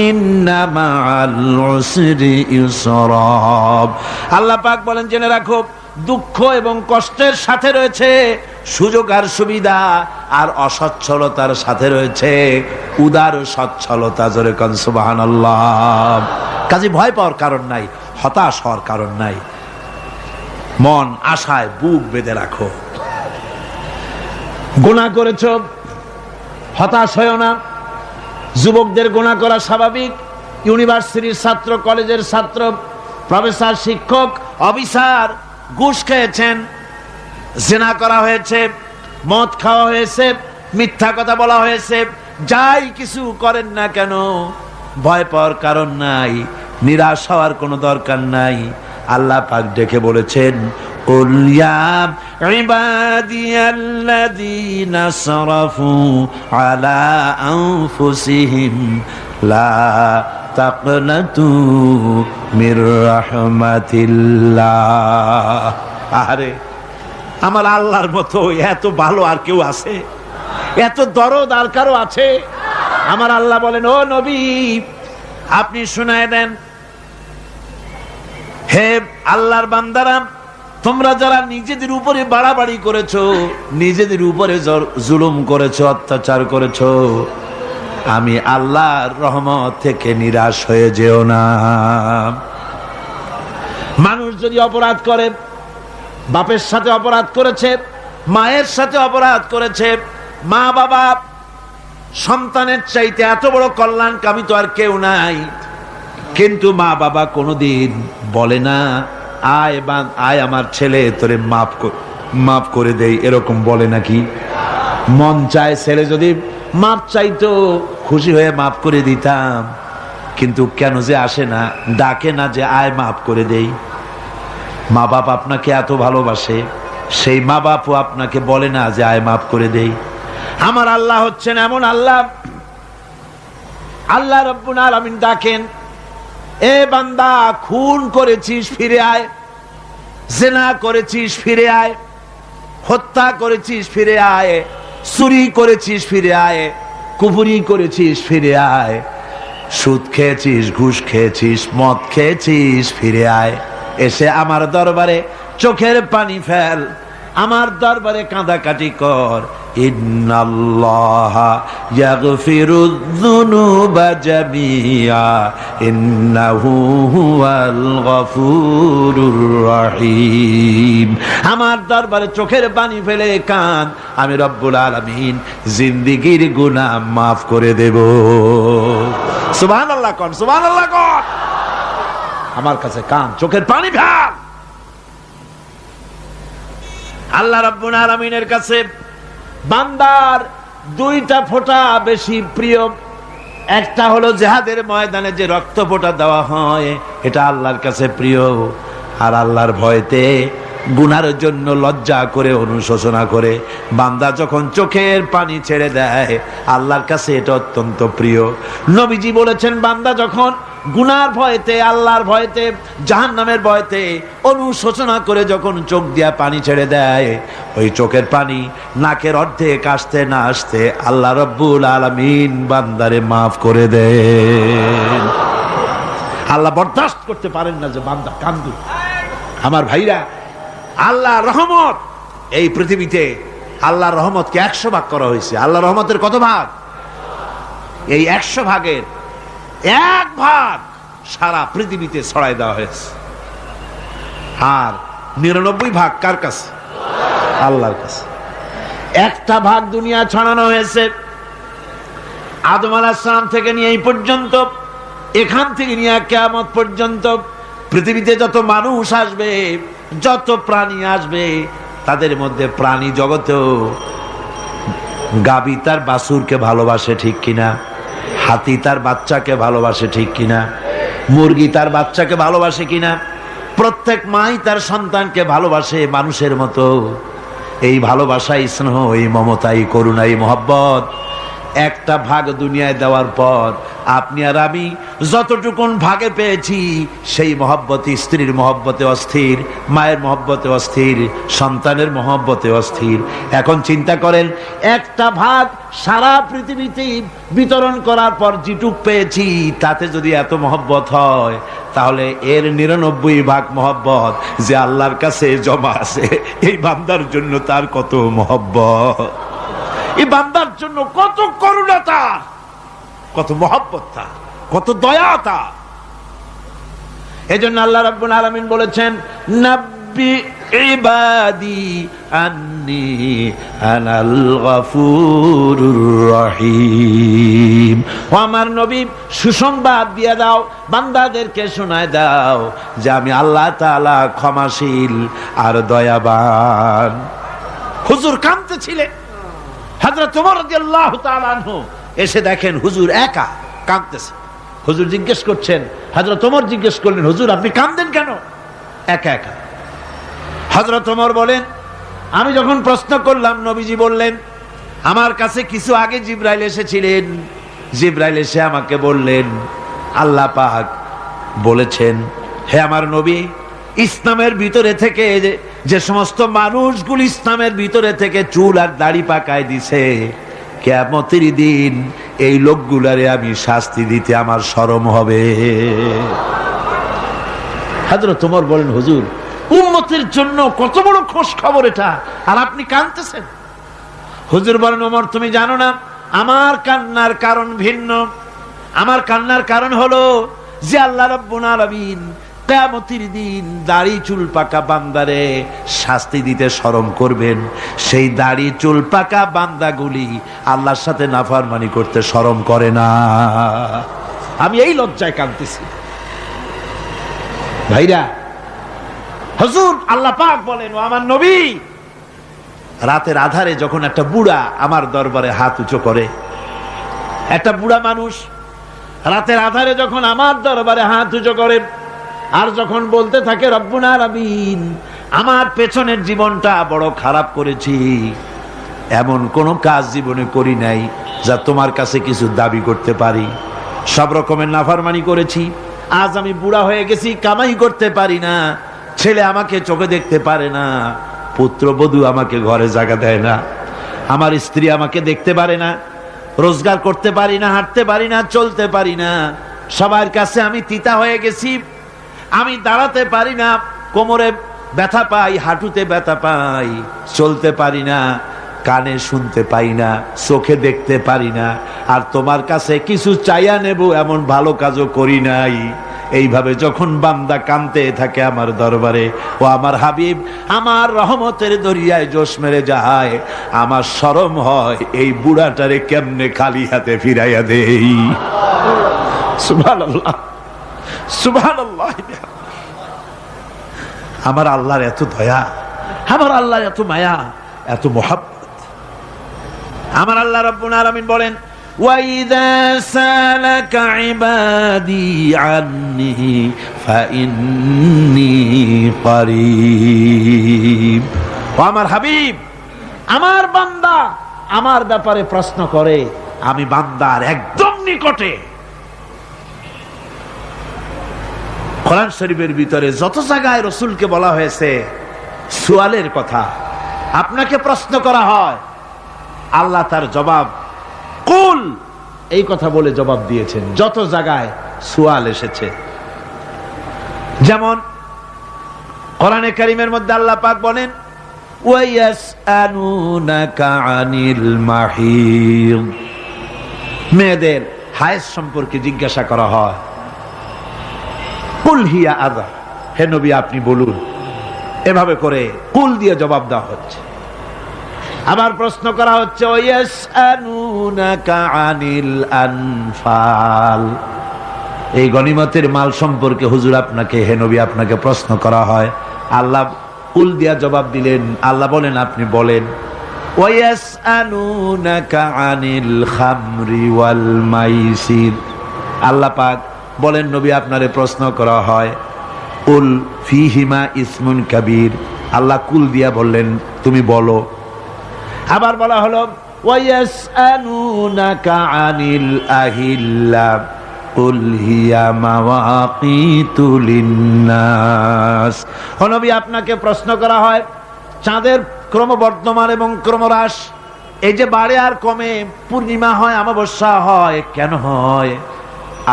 ইন্না মাআল উসরি ইউসরা। আল্লাহ পাক বলেন, জেনে রাখো, দুঃখ এবং কষ্টের সাথে রয়েছে সুযোগ আর সুবিধা, আর অসচ্ছলতার সাথে রয়েছে উদার সচ্ছলতা। জোরে কোন সুবহানাল্লাহ। কাজে ভয় পাওয়ার কারণ নাই, হতাশ হওয়ার কারণ নাই। মন আশায় বুক বেঁধে রাখো। গুনাহ করেছো, হতাশ হয়ো না। যুবকদের গুনাহ করা স্বাভাবিক। ইউনিভার্সিটির ছাত্র, কলেজের ছাত্র, প্রফেসর, শিক্ষক, অফিসার ঘুষ খেয়েছেন, জিনা করা হয়েছে, মদ খাওয়া হয়েছে, মিথ্যা কথা বলা হয়েছে, যাই কিছু করেন না কেন ভয় পাওয়ার কারণ নাই, নিরাশ হওয়ার কোনো দরকার নাই। আল্লাহ পাক ডেকে বলেছেন, কুল ইয়া ইবাদিয়াল্লাযীনা আসরাফু আলা আনফুসিহিম লা তাকনাতু মির রাহমাতিল্লাহ। আরে আমার আল্লাহর মতো এত ভালো আর কেউ আছে? এত দরদ আর কারো আছে? আমার আল্লাহ বলেন, ও নবী, আপনি শুনায় দেন, হে আল্লাহর বান্দারা, তোমরা যারা নিজেদের উপরে বাড়াবাড়ি করেছো, নিজেদের উপরে জুলুম করেছো, অত্যাচার করেছো, আমি আল্লাহর রহমত থেকে নিরাশ হয়ে যেও না। মানুষ যদি অপরাধ করে, বাপের সাথে অপরাধ করেছে, মায়ের সাথে অপরাধ করেছে, মা বাবা সন্তানের চাইতে এত বড় কল্যাণকামী তো আর কেউ নাই, কিন্তু মা বাবা কোনোদিন বলে না, আয় আমার ছেলে তোরে মাফ করে দেই, এরকম বলে নাকি? মন চায় ছেলে যদি মাপ চাইতো, খুশি হয়ে মাফ করে দিতাম, কিন্তু কেন যে আসে না, ডাকে না যে আয় মাফ করে দেই। মা বাপ আপনাকে এত ভালোবাসে, সেই মা বাপও আপনাকে বলে না যে আয় মাফ করে দেই। আমার আল্লাহ হচ্ছেন এমন আল্লাহ, আল্লাহ রাব্বুল আলামিন ডাকেন, এ বান্দা, খুন করেছিস ফিরে আয়, জিনা করেছিস ফিরে আয়, হত্যা করেছিস ফিরে আয়, চুরি করেছিস ফিরে আয়, কুফরি করেছিস ফিরে আয়, সুদ খেয়েছিস, ঘুষ খেয়েছিস, মদ খেয়েছিস ফিরে আয়, এসে আমার দরবারে চোখের পানি ফেল, আমার দরবারে কাঁদাকাটি কর। ইন্নাল্লাহা ইয়াগফিরুয যুনুবা জামিআ ইন্নাহু হুয়াল গফুরুর রহিম। আমার দরবারে চোখের পানি ফেলে কাঁদ, আমি রব্বুল আলামিন জিন্দেগীর গুনাহ মাফ করে দেব। সুবহানাল্লাহ কোন, সুবহানাল্লাহ কোন। আমার কাছে কাঁদ, চোখের পানি ফেল। আল্লাহ রাব্বুল আলামিনের কাছে বান্দার দুইটা ফোঁটা বেশি প্রিয়। একটা হলো জিহাদের ময়দানে যে রক্ত ফোঁটা দেওয়া হয়, এটা আল্লাহর কাছে প্রিয়। আর আল্লাহর ভয়তে গুনার জন্য লজ্জা করে, অনুশোচনা করে বান্দা যখন চোখের পানি ছেড়ে দেয়, আল্লাহর কাছে এটা অত্যন্ত প্রিয়। নবীজি বলেছেন, বান্দা যখন গুনার ভয়তে, আল্লাহর ভয়তে, জাহান্নামের ভয়তে অনুশোচনা করে যখন চোখ দিয়া পানি ছেড়ে দেয়, ওই চোখের পানি নাকের অর্ধেক আসতে না আসতে আল্লাহ রাব্বুল আলামিন বান্দারে মাফ করে দেন। আল্লাহ বরদাস্ত করতে পারেন না যে বান্দা কান্দু। আমার ভাইরা, আল্লাহর রহমত এই পৃথিবীতে আল্লাহর রহমতকে 100 ভাগ করা হয়েছে। আল্লাহর রহমতের কত ভাগ? এই 100 ভাগের 1 ভাগ সারা পৃথিবীতে ছড়াই দেওয়া হয়েছে। আর 99 ভাগ কার কাছে? আল্লাহর কাছে। 1টা ভাগ দুনিয়া ছড়ানো হয়েছে আদম আলাইহিস সালাম থেকে নিয়ে এই পর্যন্ত, এখান থেকে নিয়ে কিয়ামত পর্যন্ত পৃথিবীতে যত মানুষ আসবে, যত প্রাণী আসবে, তাদের মধ্যে প্রাণী জগতেও গাভী তার বাছুরকে ভালোবাসে ঠিক কিনা, হাতি তার বাচ্চাকে ভালোবাসে ঠিক কিনা, মুরগি তার বাচ্চাকে ভালোবাসে কিনা, প্রত্যেক মাই তার সন্তানকে ভালোবাসে মানুষের মতো। এই ভালোবাসা, স্নেহ, এই মমতা, এই করুণা, এই মহব্বত 1টা ভাগ দুনিয়ায় দেওয়ার পর আপনি আর আমি যতটুকুন ভাগে পেয়েছি সেই মহব্বতে, স্ত্রীর মহব্বতে অস্থির, মায়ের মহব্বতে অস্থির, সন্তানের মহব্বতে অস্থির। এখন চিন্তা করেন, 1টা ভাগ সারা পৃথিবীতে বিতরণ করার পর যেটুক পেয়েছি তাতে যদি এত মহব্বত হয়, তাহলে এর 99 ভাগ মহব্বত যে আল্লাহর কাছে জমা আছে, এই বান্দার জন্য তার কত মহব্বত, এই বান্দার জন্য কত করুণা তার, কত মহব্বত তার, কত দয়া তার। এজন্য আল্লাহ রাব্বুল আলামিন বলেছেন, নাব্বি ইবাদি আন্নি আনাল গফুরুর রহিম। ও আমার নবী, সুসংবাদ দিয়ে দাও, বান্দাদেরকে শোনায় দাও যে আমি আল্লাহ তাআলা ক্ষমাশীল আর দয়াবান। হুজুর কাঁদতেছিলেন, হযরত ওমর রাদিয়াল্লাহু তাআলা আনহু এসে দেখেন হুজুর একা কাঁদতেছে। হুজুর জিজ্ঞেস করছেন, হযরত ওমর জিজ্ঞেস করলেন, হুজুর আপনি কাঁদেন কেন একা একা? হযরত ওমর বলেন, আমি যখন প্রশ্ন করলাম নবীজি বললেন, আমার কাছে কিছু আগে জিবরাইল এসেছিলেন, জিবরাইল এসে আমাকে বললেন আল্লাহ পাক বলেছেন, হে আমার নবী, ইসলামের ভিতরে থেকে যে সমস্ত মানুষগুলো ইসলামের ভিতরে থেকে চুল আর দাড়ি পাকায় দিছে, কিয়ামতের দিন এই লোকগুলারে আমি শাস্তি দিতে আমার শরম হবে। হযরত ওমর বলেন, হুজুর উম্মতের জন্য কত বড় খোঁজ খবর এটা, আর আপনি কাঁদতেছেন। হুজুর বলেন, ওমর তুমি জানো না আমার কান্নার কারণ ভিন্ন। আমার কান্নার কারণ হলো যে আল্লাহ রাব্বুল আলামিন কিয়ামতের দিন দাড়ি চুল পাকা বান্দারে শাস্তি দিতে শরম করবেন, সেই দাড়ি চুল পাকা বান্দাগুলি আল্লাহর সাথে নাফরমানি করতে শরম করে না। আমি এই লজ্জায় কাঁদতেছি। ভাইরা, হুজুর আল্লাহ পাক বলেন, ও আমার নবী, রাতের আধারে যখন একটা বুড়া আমার দরবারে হাত উঁচু করে, একটা বুড়া মানুষ রাতের আধারে যখন আমার দরবারে হাত উঁচু করে আর যখন বলতে থাকে, রব্বুল আলামিন আমার পেছনের জীবনটা বড় খারাপ করেছি, এমন কোন কাজ জীবনে করি নাই যা তোমার কাছে কিছু দাবি করতে পারি, সব রকমের নাফরমানি করেছি, আজ আমি বুড়া হয়ে গেছি, কামাই করতে পারি না, ছেলে আমাকে চোখে দেখতে পারে না, পুত্রবধূ আমাকে ঘরে জায়গা দেয় না, আমার স্ত্রী আমাকে দেখতে পারে না, রোজগার করতে পারি না, হাঁটতে পারি না, চলতে পারি না, সবার কাছে আমি তিতা হয়ে গেছি, আমি দাঁড়াতে পারি না, কোমরে ব্যথা পাই, হাঁটুতে ব্যথা পাই, চলতে পারি না, কানে শুনতে পাই না, চোখে দেখতে পারি না, আর তোমার কাছে কিছু চাইয়া নেব এমন ভালো কাজও করি নাই। এইভাবে যখন বান্দা কাঁদতে থাকে আমার দরবারে, ও আমার হাবিব আমার রহমতের দরিয়ায় জোশ মেরে যায়, আমার শরম হয় এই বুড়াটারে কেমনে খালি হাতে ফিরাইয়া দেই। সুবহানাল্লাহ, সুবহানাল্লাহ। আমার আল্লাহর এত দয়া, আমার আল্লাহর এত মায়া, এত মহব্বত। আমার আল্লাহ রাব্বুল আলামিন বলেন, وَإِذَا سَأَلَكَ عِبَادِي عَنِّي فَإِنِّي قَرِيبٌ। ও আমার হাবিব, আমার বান্দা আমার ব্যাপারে প্রশ্ন করে, আমি বান্দার একদম নিকটে। কোরআন শরীফের ভিতরে যত জায়গায় রাসূলকে বলা হয়েছে সুয়ালের কথা, আপনাকে প্রশ্ন করা হয়, আল্লাহ তার জবাব কুল এই কথা বলে জবাব দিয়েছেন। যত জায়গায় সুয়াল এসেছে, যেমন কোরআনে কারীমের মধ্যে আল্লাহ পাক বলেন, ওয়ায়াসআলুনাকা আনিল মাহিদ, মেয়েদের হায়েজ সম্পর্কে জিজ্ঞাসা করা হয়। কুল হিয়া আযা, হে নবী আপনি বলুন। এভাবে করে কুল দিয়ে জবাব দেওয়া হচ্ছে। আবার প্রশ্ন করা হচ্ছে ওয়ায়াসআলুনাকা আনিল আনফাল, এই গনিমতের মাল সম্পর্কে হুজুর আপনাকে, হে নবী আপনাকে প্রশ্ন করা হয়। আল্লাহ কুল দিয়া জবাব দিলেন। আল্লাহ বলেন আপনি বলেন। ওয়ায়াসআলুনাকা আনিল খামরি ওয়াল মাইসির, আল্লাহ পাক বলেন নবী আপনারে প্রশ্ন করা হয় কুল ফিহিমা ইসমুন কাবীর, আল্লাহ কুল দিয়া বললেন তুমি বলো। আবার বলা হলো ওয়ায়াসআলুনাকা আনিল আহিল্লা কুল হিয়া মাওয়াকিতু লিন্নাস, ও নবী আপনাকে প্রশ্ন করা হয় চাঁদের ক্রমবর্ধমান এবং ক্রমহ্রাস, এই যে বাড়ে আর কমে, পূর্ণিমা হয় অমাবস্যা হয়, কেন হয়?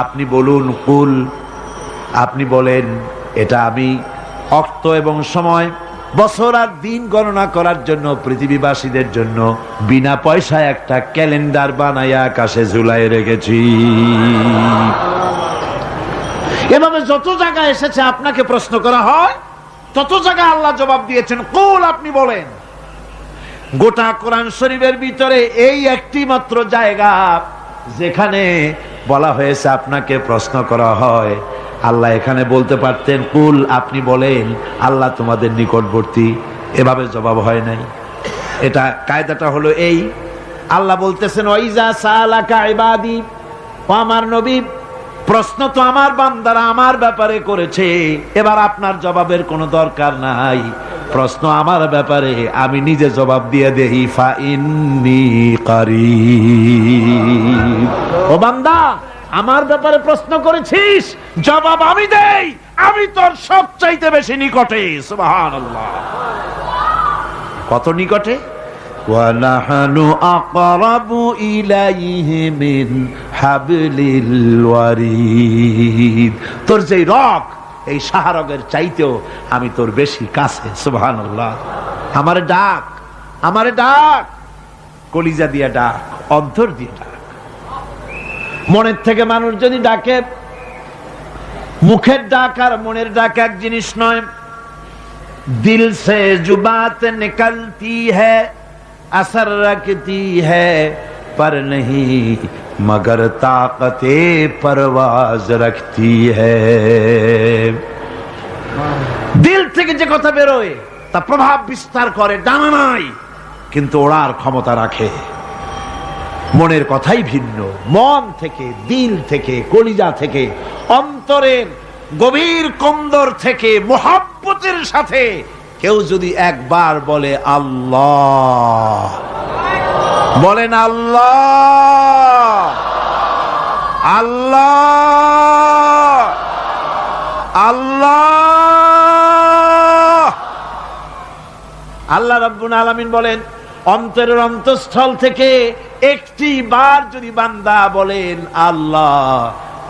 আপনি বলুন কুল, আপনি বলেন এটা আমি অক্ত এবং সময়, বছর আর দিন গণনা করার জন্য পৃথিবীবাসীদের জন্য বিনা পয়সায় একটা ক্যালেন্ডার বানাইয়া আকাশে ঝুলাই রেখেছি। এভাবে যত জায়গায় এসেছে আপনাকে প্রশ্ন করা হয়, তত জায়গায় আল্লাহ জবাব দিয়েছেন কুল, আপনি বলেন। গোটা কোরআন শরীফের ভিতরে এই একটি মাত্র জায়গা যেখানে বলা হয়েছে আপনাকে প্রশ্ন করা হয়। আল্লাহ এখানে বলতে পারতেন কুল, আপনি বলেন, আল্লাহ তোমাদের নিকটবর্তী, এভাবে জবাব হয় নাই। এটা কায়দাটা হলো এই, আল্লাহ বলতেছেন ওয়াইজা সালাকা ইবাদি, ও আমার নবী প্রশ্ন তো আমার বান্দারা আমার ব্যাপারে করেছে, এবার আপনার জবাবের কোনো দরকার নাই। প্রশ্ন আমার ব্যাপারে, আমি নিজে জবাব দিয়ে দেই। ফা ইন্নী কারীব, ও বান্দা আমার ব্যাপারে প্রশ্ন করেছিস, জবাব আমি দেই, আমি তোর সবচাইতে বেশি নিকটে। সুবহানাল্লাহ, কত নিকটে? ওয়া নাহনু আকরাবু ইলাইহি মিন হাবলিল ওয়ারিদ, তোর যেই রগ, এই শাহরগের চাইতেও আমি তোর বেশি কাছে। সুবহানাল্লাহ, আমারে ডাক, আমারে ডাক, কলিজা দিয়ে ডাক, অন্তর দিয়ে ডাক। মনের থেকে মানুষ যদি ডাকে, মুখের ডাক আর মনের ডাক এক জিনিস নয়। দিল সে जो बात निकलती है असर रखती है पर नहीं मगर ताकते परवाज रखती है, দিল থেকে যে কথা বেরোয় তা প্রভাব বিস্তার করে, ডানা নাই কিন্তু ওড়ার ক্ষমতা রাখে। মনের কথাই ভিন্ন। মন থেকে, দিল থেকে, কলিজা থেকে, অন্তরের গভীর কন্দর থেকে মোহাব্বতের সাথে কেউ যদি একবার বলে আল্লাহ, বলেন আল্লাহ, আল্লাহ, আল্লাহ, আল্লাহ রাব্বুল আলামিন বলেন অন্তরের অন্তঃস্থল থেকে একটি বার যদি বান্দা বলেন আল্লাহ,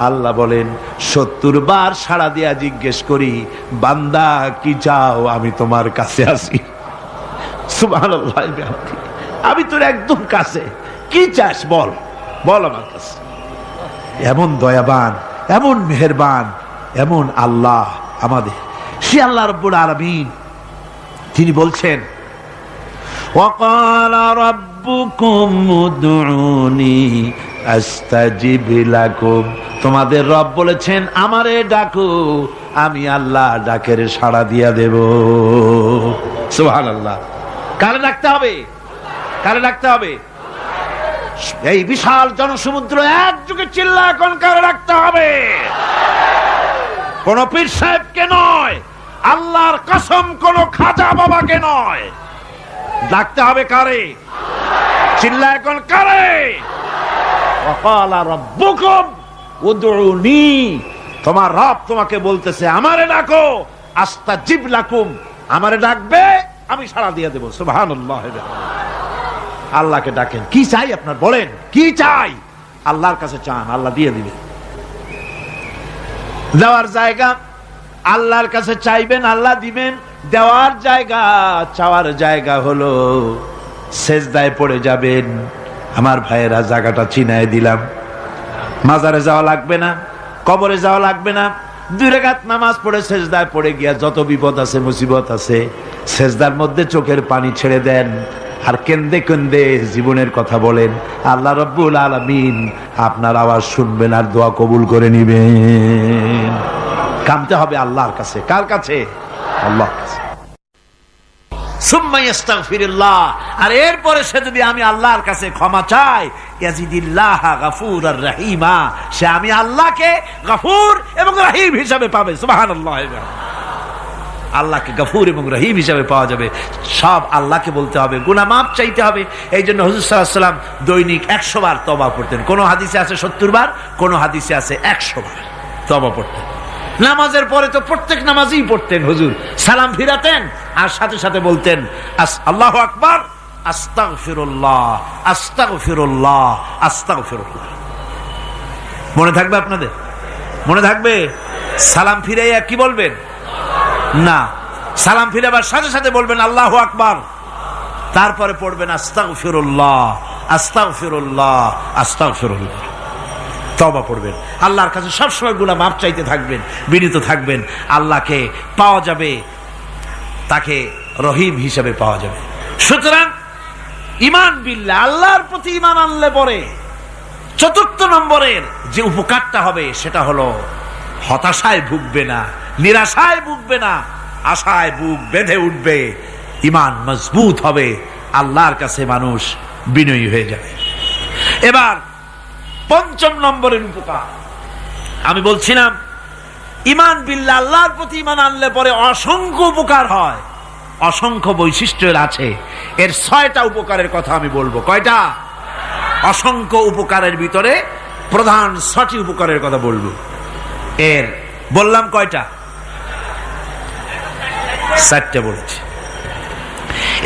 আল্লাহ বলেন 70 বার সাড়া দিয়া জিজ্ঞেস করি বান্দা কি চাও, আমি তোমার কাছে আছি। সুবহানাল্লাহ, আমি তোর একদম কাছে, কি চাস বল, বল আমার কাছে। এমন দয়াবান, এমন মেহেরবান, এমন আল্লাহ আমাদের। সে আল্লাহ রাব্বুল আলামিন তিনি বলছেন وقال ربكم ادعوني استجب لكم, তোমাদের রব বলেছেন আমারে ডাকো, আমি আল্লাহ ডাকের সাড়া দিয়া দেব। সুবহানাল্লাহ, কারে ডাকতে হবে? কারে ডাকতে হবে? এই বিশাল জনসমুদ্র একযোগে চিল্লা কোন কারে ডাকতে হবে? কোন পীর সাহেবকে নয়, আল্লাহর কসম কোন খাজা বাবাকে নয়, ডাকতে হবে কারে? চিল্লা এখন কারে? ওয়াকালা রাব্বুকুম উদউনি, তোমার রব তোমাকে বলতেছে আমারে ডাকো, আস্তাজিব লাকুম, আমারে ডাকবে আমি সাড়া দিয়ে দেব। সুবহানাল্লাহ, আল্লাহকে ডাকেন। কি চাই আপনার বলেন, কি চাই? আল্লাহর কাছে চান, আল্লাহ দিয়ে দিবে। দেওয়ার জায়গা আল্লাহর কাছে চাইবেন, আল্লাহ দিবেন। দেওয়ার জায়গা, চাওয়ার জায়গা হলো সেজদায় পড়ে যাবেন। আমার ভাইয়েরা, জায়গাটা চিনায় দিলাম। মাজারে যাওয়া লাগবে না, কবরে যাওয়া লাগবে না। 2 রাকাত নামাজ পড়ে সেজদায় পড়ে গিয়া যত বিপদ আছে, মুসিবত আছে, সেজদার মধ্যে চোখের পানি ছেড়ে দেন আর কেন্দে কেন্দে জীবনের কথা বলেন। আল্লাহ রাব্বুল আলামিন আপনার আওয়াজ শুনবেন আর দোয়া কবুল করে নিবেন। কামতে হবে আল্লাহর কাছে। কার কাছে? আল্লাহর কাছে। সুম্মা ইস্তাগফিরুল্লাহ, আর এরপরে সে যদি আমি আল্লাহর কাছে ক্ষমা চাই, ইয়াজিদিল্লাহ গফুরার রহিমা, সে আমি আল্লাহকে গফুর এবং রহিম হিসাবে পাবে। সুবহানাল্লাহ। আল্লাহকে গফুর এবং রহিম হিসাবে পাওয়া যাবে। সব আল্লাহকে বলতে হবে, গুনাহ মাফ চাইতে হবে। এই জন্য হুজুর সাল্লাল্লাহু আলাইহি ওয়াসাল্লাম দৈনিক 100 বার তওবা পড়তেন। কোন হাদিসে আছে 70 বার, কোন হাদিসে আছে 100 বার তওবা পড়তেন। নামাজের পরে তো প্রত্যেক নামাজই পড়তেন হুজুর। সালাম ফিরাতেন আর সাথে সাথে বলতেন আল্লাহু আকবার, আস্তাগফিরুল্লাহ, আস্তাগফিরুল্লাহ, আস্তাগফিরুল্লাহ। মনে থাকবে আপনাদের? মনে থাকবে? সালাম ফিরাইয়া কি বলবেন? না, সালাম ফিরাবার সাথে সাথে বলবেন আল্লাহু আকবার, তারপরে পড়বেন আস্তাগফিরুল্লাহ, আস্তাগফিরুল্লাহ, আস্তাগফিরুল্লাহ। তওবা পড়বেন। আল্লাহর কাছে সবসময় গুনাহ মাফ চাইতে থাকবেন, বিনীত থাকবেন। আল্লাহকে পাওয়া যাবে, তাকে রহিম হিসেবে পাওয়া যাবে। সুতরাং ঈমান বিল্লাহ, আল্লাহর প্রতি ঈমান আনলে পরে 4th নম্বরের যে উপকারটা হবে সেটা হলো হতাশায় ভুগবে না, নিরাশায় ভুগবে না, আশায় বুক বেঁধে উঠবে। ঈমান মজবুত হবে, আল্লাহর কাছে মানুষ বিনয়ী হয়ে যাবে। এবার 5ম নম্বরের উপকার আমি বলছিলাম, ঈমান বিল্লাহ, আল্লাহর প্রতি ঈমান আনলে পরে অসংখ্য উপকার হয়, অসংখ্য বৈশিষ্ট্য আছে। এর 6টা উপকারের কথা আমি বলবো। কয়টা? অসংখ্য উপকারের ভিতরে প্রধান 6টি উপকারের কথা বলবো। এর বললাম কয়টা? 4টে বলেছি।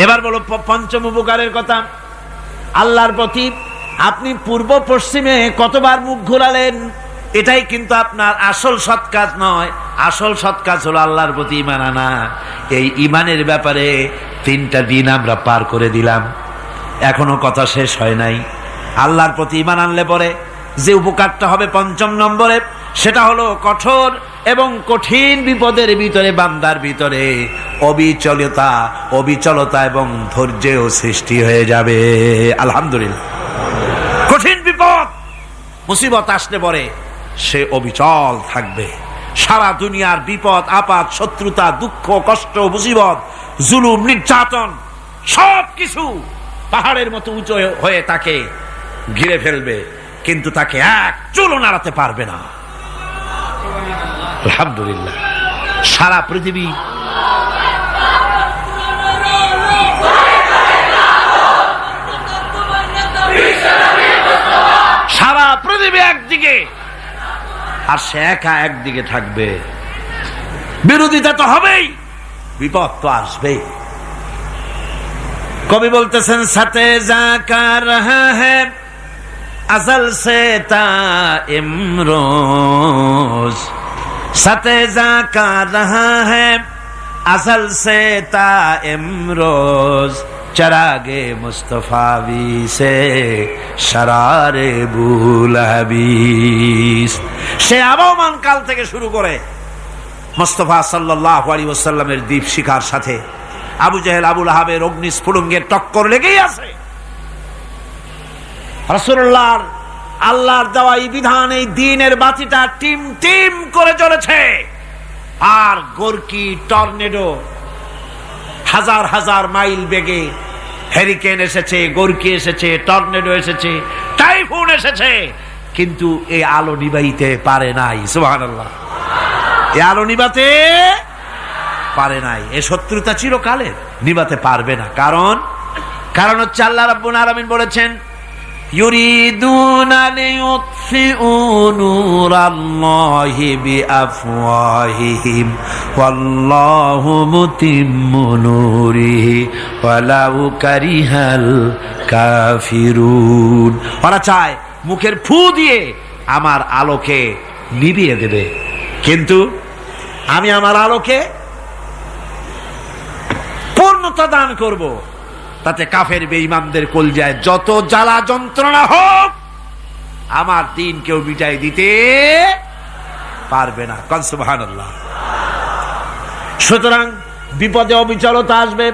এবার বলো 5ম উপকারের কথা। আল্লাহর প্রতি আপনি পূর্ব পশ্চিমে কতবার মুখ ঘোরালেন, এটাই কিন্তু আপনার আসল সৎ কাজ নয়। আসল সৎ কাজ হলো আল্লাহর প্রতি ঈমান আনা। এই ঈমানের ব্যাপারে 3টা দিন আমরা পার করে দিলাম, এখনো কথা শেষ হয় নাই। আল্লাহর প্রতি ঈমান আনলে পরে যে উপকারটা হবে 5ম নম্বরে, সেটা হলো কঠোর এবং কঠিন বিপদের ভিতরে বান্দার ভিতরে অবিচলতা এবং ধৈর্যের সৃষ্টি হয়ে যাবে। আলহামদুলিল্লাহ। কঠিন বিপদ মুসিবত আসলে পরে সে অবিচল থাকবে। সারা দুনিয়ার বিপদ আপদ, শত্রুতা, দুঃখ, কষ্ট, মুসিবত, জুলুম, নির্যাতন সবকিছু পাহাড়ের মতো উঁচু হয়ে তাকে ঘিরে ফেলবে, কিন্তু তাকে এক চুলও নাড়াতে পারবে না। আলহামদুলিল্লাহ। সারা পৃথিবী একদিকে আর সে একা একদিকে থাকবে। বিরোধিতা তো হবেই, বিপদ তো আসবেই। কবি বলতেছেন, সাথে জাকা রহা হ্যায় আজল সে তা ইমরোজ, সাথে জাকা রহা হ্যায় আজল সে তা ইমরোজ, চরাগে মুস্তফাবি সে শরারে বুলহাবিস। সে আবহমান কাল থেকে শুরু করে মুস্তাফা সাল্লাল্লাহু আলাইহি ওয়াসাল্লামের দীপ শিখার সাথে আবু জেহেল, আবু লাহাবের অগ্নিস্ফুলিঙ্গের টক্কর লেগেই আছে। রাসূলুল্লাহর আল্লাহর দেওয়া এই বিধান, এই দ্বীনের বাতিটা টিম টিম করে জ্বলেছে। আর গোরকি, টর্নেডো, হাজার হাজার মাইল বেগে হেরিকেন এসেছে, গোরকি এসেছে, টর্নেডো এসেছে, টাইফুন এসেছে, কিন্তু এই আলো নিবাইতে পারে নাই। সুবহানাল্লাহ। এই আলো নিবাতে পারে নাই। এই শত্রুতা চিরকালের, নিবাতে পারবে না। কারণ হচ্ছে আল্লাহ রাব্বুল আলামিন বলেছেন, ইউরিদুনা লিইউতফিউ নূরাল্লাহি বিআফওয়াহিহিম ওয়াল্লাহু মুতিম্মু নূরিহি ওয়ালাউ কারিহাল কাফিরুন। ওরা চায় মুখের ফু দিয়ে আমার আলোকে নিভিয়ে দেবে, কিন্তু আমি আমার আলোকে পূর্ণতা দান করব, তাতে কাফের বেঈমানদের কলজায় যত জ্বালা যন্ত্রণা হোক আমার দিন কেউ মিটাই দিতে পারবে না। কোন সুবহানাল্লাহ। সুতরাং বিপদে অবিচলতা আসবে,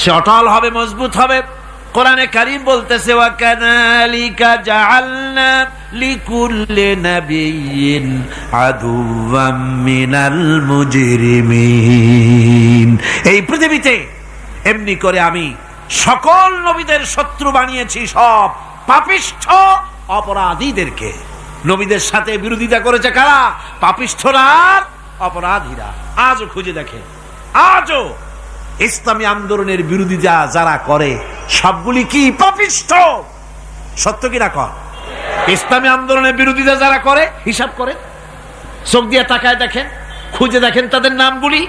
সে অটল হবে, মজবুত হবে। কোরআনে কারীম বলতেছে ওয়া কাযালিকা জাআলনা লিকুল্লি নাবিয়্যিন আদুওয়াম মিনাল মুজরিমিন। এই পৃথিবীতে এমনি করে আমি সকল নবীদের শত্রু বানিয়েছি, সব পাপিষ্ঠ অপরাধীদেরকে। নবীদের সাথে বিরোধিতা করেছে কারা? পাপিষ্ঠরা, অপরাধীরা। আজও খুঁজে দেখেন, আজও ইসলামী আন্দোলনের বিরোধিতা যারা করে সবগুলি কি পাপিষ্ঠ? সত্য কিনা কর? ইসলামী আন্দোলনের বিরোধিতা যারা করে হিসাব করে চোখ দিয়ে তাকায় দেখেন, খুঁজে দেখেন তাদের নামগুলি।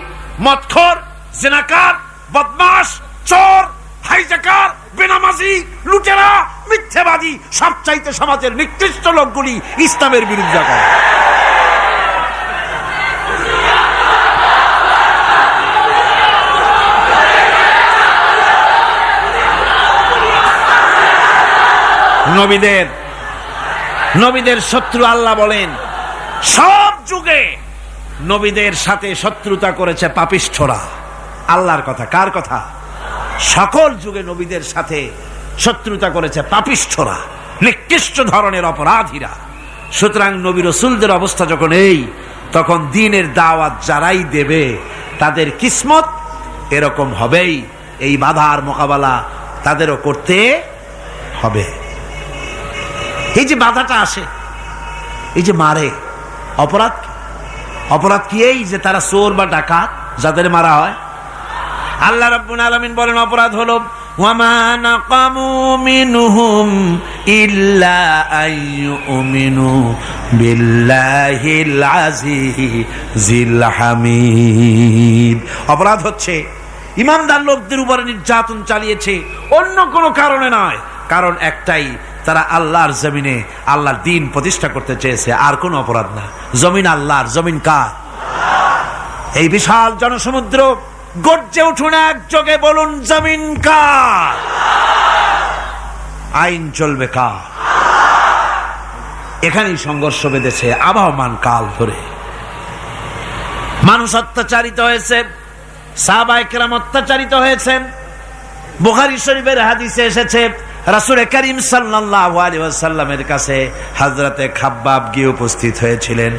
মদখোর, জিনাকার, বদমাশ, চোর, হাইজাকার, বেনামাজি, লুটেরা, মিথ্যাবাদী, সবচাইতে সমাজের নিকৃষ্ট লোকগুলি ইসলামের বিরোধিতা করে। নবীদের শত্রু আল্লাহ বলেন সব যুগে নবীদের সাথে শত্রুতা করেছে পাপিষ্ঠরা। আল্লাহর কথা, কার কথা? সকল যুগে নবীদের সাথে শত্রুতা করেছে পাপিষ্ঠরা, নিকৃষ্ট ধরনের অপরাধীরা। সুতরাং নবী রাসূলদের অবস্থা যখন এই, তখন দ্বীনের দাওয়াত যারাই দেবে তাদের কিসমত এরকম হবেই। এই বাধার মোকাবেলা তাদেরও করতে হবে। এই যে বাধাটা আসে, এই যে মারে, অপরাধ কি? এই যে তারা চোর বা ডাকাত যাদের মারা হয়। আল্লাহ রাব্বুল আলামিন বলেন অপরাধ হলো ওয়ামা নাকামু মিনহুম ইল্লা আইয়ুমিনু বিল্লাহিল আজিজিল হামিদ। অপরাধ হচ্ছে ইমানদার লোকদের উপরে নির্যাতন চালিয়েছে, অন্য কোনো কারণে নয়। কারণ একটাই, তারা আল্লাহর জমিনে আল্লাহর দ্বীন প্রতিষ্ঠা করতে চেয়েছে, আর কোন অপরাধ না। জমিন আল্লাহর, জমিন কার? এই বিশাল জনসমুদ্র গর্জে উঠুন একযোগে, বলুন জমিন কার? আইন চলবে কার? এখানেই সংঘর্ষ বেঁধেছে আবহমান কাল ধরে। মানুষ অত্যাচারিত হয়েছে, সাহাবায়ে কেরাম অত্যাচারিত হয়েছেন। বুখারী শরীফের হাদিসে এসেছে রাসূল করিম সাল্লাল্লাহু আলাইহি ওয়াসাল্লামের কাছে হযরতে খাব্বাব গিয়ে উপস্থিত হয়েছিলেন।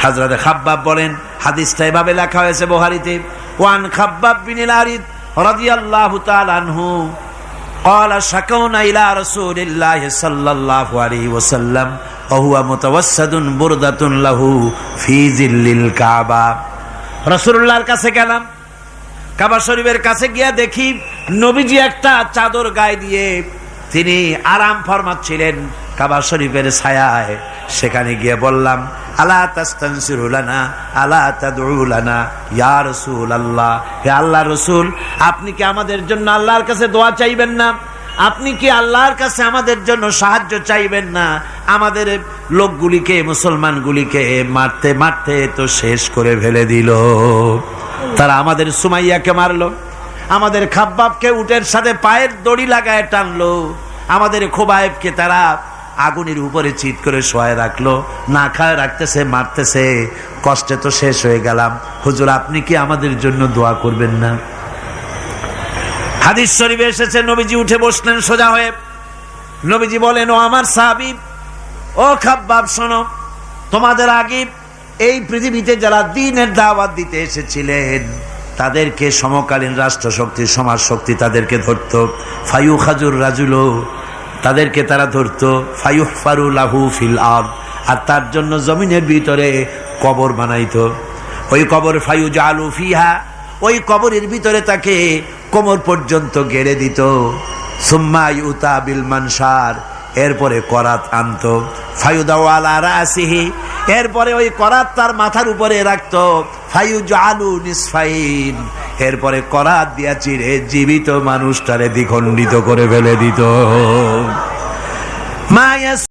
হযরতে খাব্বাব বলেন, হাদিসটা এভাবে লেখা হয়েছে বুখারীতে, ওয়ান খাব্বাব বিন আল-আরিদ রাদিয়াল্লাহু তাআলা আনহু قال شكونا إلى رسول الله صلى الله عليه وسلم وهو متوسد بردة له في ظل الكعبة। রাসূলুল্লাহর কাছে গেলাম, কাবা শরীফের কাছে গিয়া দেখি নবীজি একটা চাদর গায়ে দিয়ে তিনি আরাম ফরমাচ্ছিলেন কাবা শরীফের ছায়ায়। সেখানে গিয়ে বললাম, আলা তাস্তানসিরু লানা আলা তাদউ লানা ইয়া রাসূলুল্লাহ, হে আল্লাহর রাসূল, আপনি কি আমাদের জন্য আল্লাহর কাছে দোয়া চাইবেন না? আপনি কি আল্লাহর কাছে আমাদের জন্য সাহায্য চাইবেন না? আমাদের লোকগুলিকে, মুসলমানগুলিকে মারতে মারতে তো শেষ করে ফেলে দিল। তারা আমাদের সুমাইয়াকে মারলো, আমাদের খাব্বাবকে উটের সাথে পায়ের দড়ি লাগায় টানলো, আমাদের খোবায়েবকে তারা আগুনের উপরে চিৎ করে শোয়ায় রাখলো, না খায় রাখতেছে, মারতেছে, কষ্টে তো শেষ হয়ে গেলাম। হুজুর, আপনি কি আমাদের জন্য দোয়া করবেন না? হাদিস শরীফে এসেছে, নবীজি উঠে বসলেন সোজা হয়ে। নবীজি বলেন, ও আমার সাহাবী, ও খাব্বাব, শোনো, তোমাদের আগে এই পৃথিবীতে যারা দ্বীনের দাওয়াত দিতে এসেছিলেন তাদেরকে সমকালীন রাষ্ট্রশক্তি, সমাজ শক্তি তাদেরকে ধরত। ফায়ুখাজুর রাজুলো, তাদেরকে তারা ধরত। ফায়ুহফারু লাহু ফিল আরদ, আর তার জন্য জমিনের ভিতরে কবর বানাইতো। ওই কবর ফায়ুজালু ফিহা, ওই কবরের ভিতরে তাকে কোমর পর্যন্ত গেড়ে দিত। সুম্মা ইউতা বিল মানশার, এরপরে করাত আনতো। ফায়ুদাউ আলা রাসিহি, এরপরে ওই করাত তার মাথার উপরে রাখতো। ফায়ুজালু নিসফাইন, এরপরে করাত দিয়া চিরে জীবিত মানুষটারে দ্বিখণ্ডিত করে ফেলে দিত।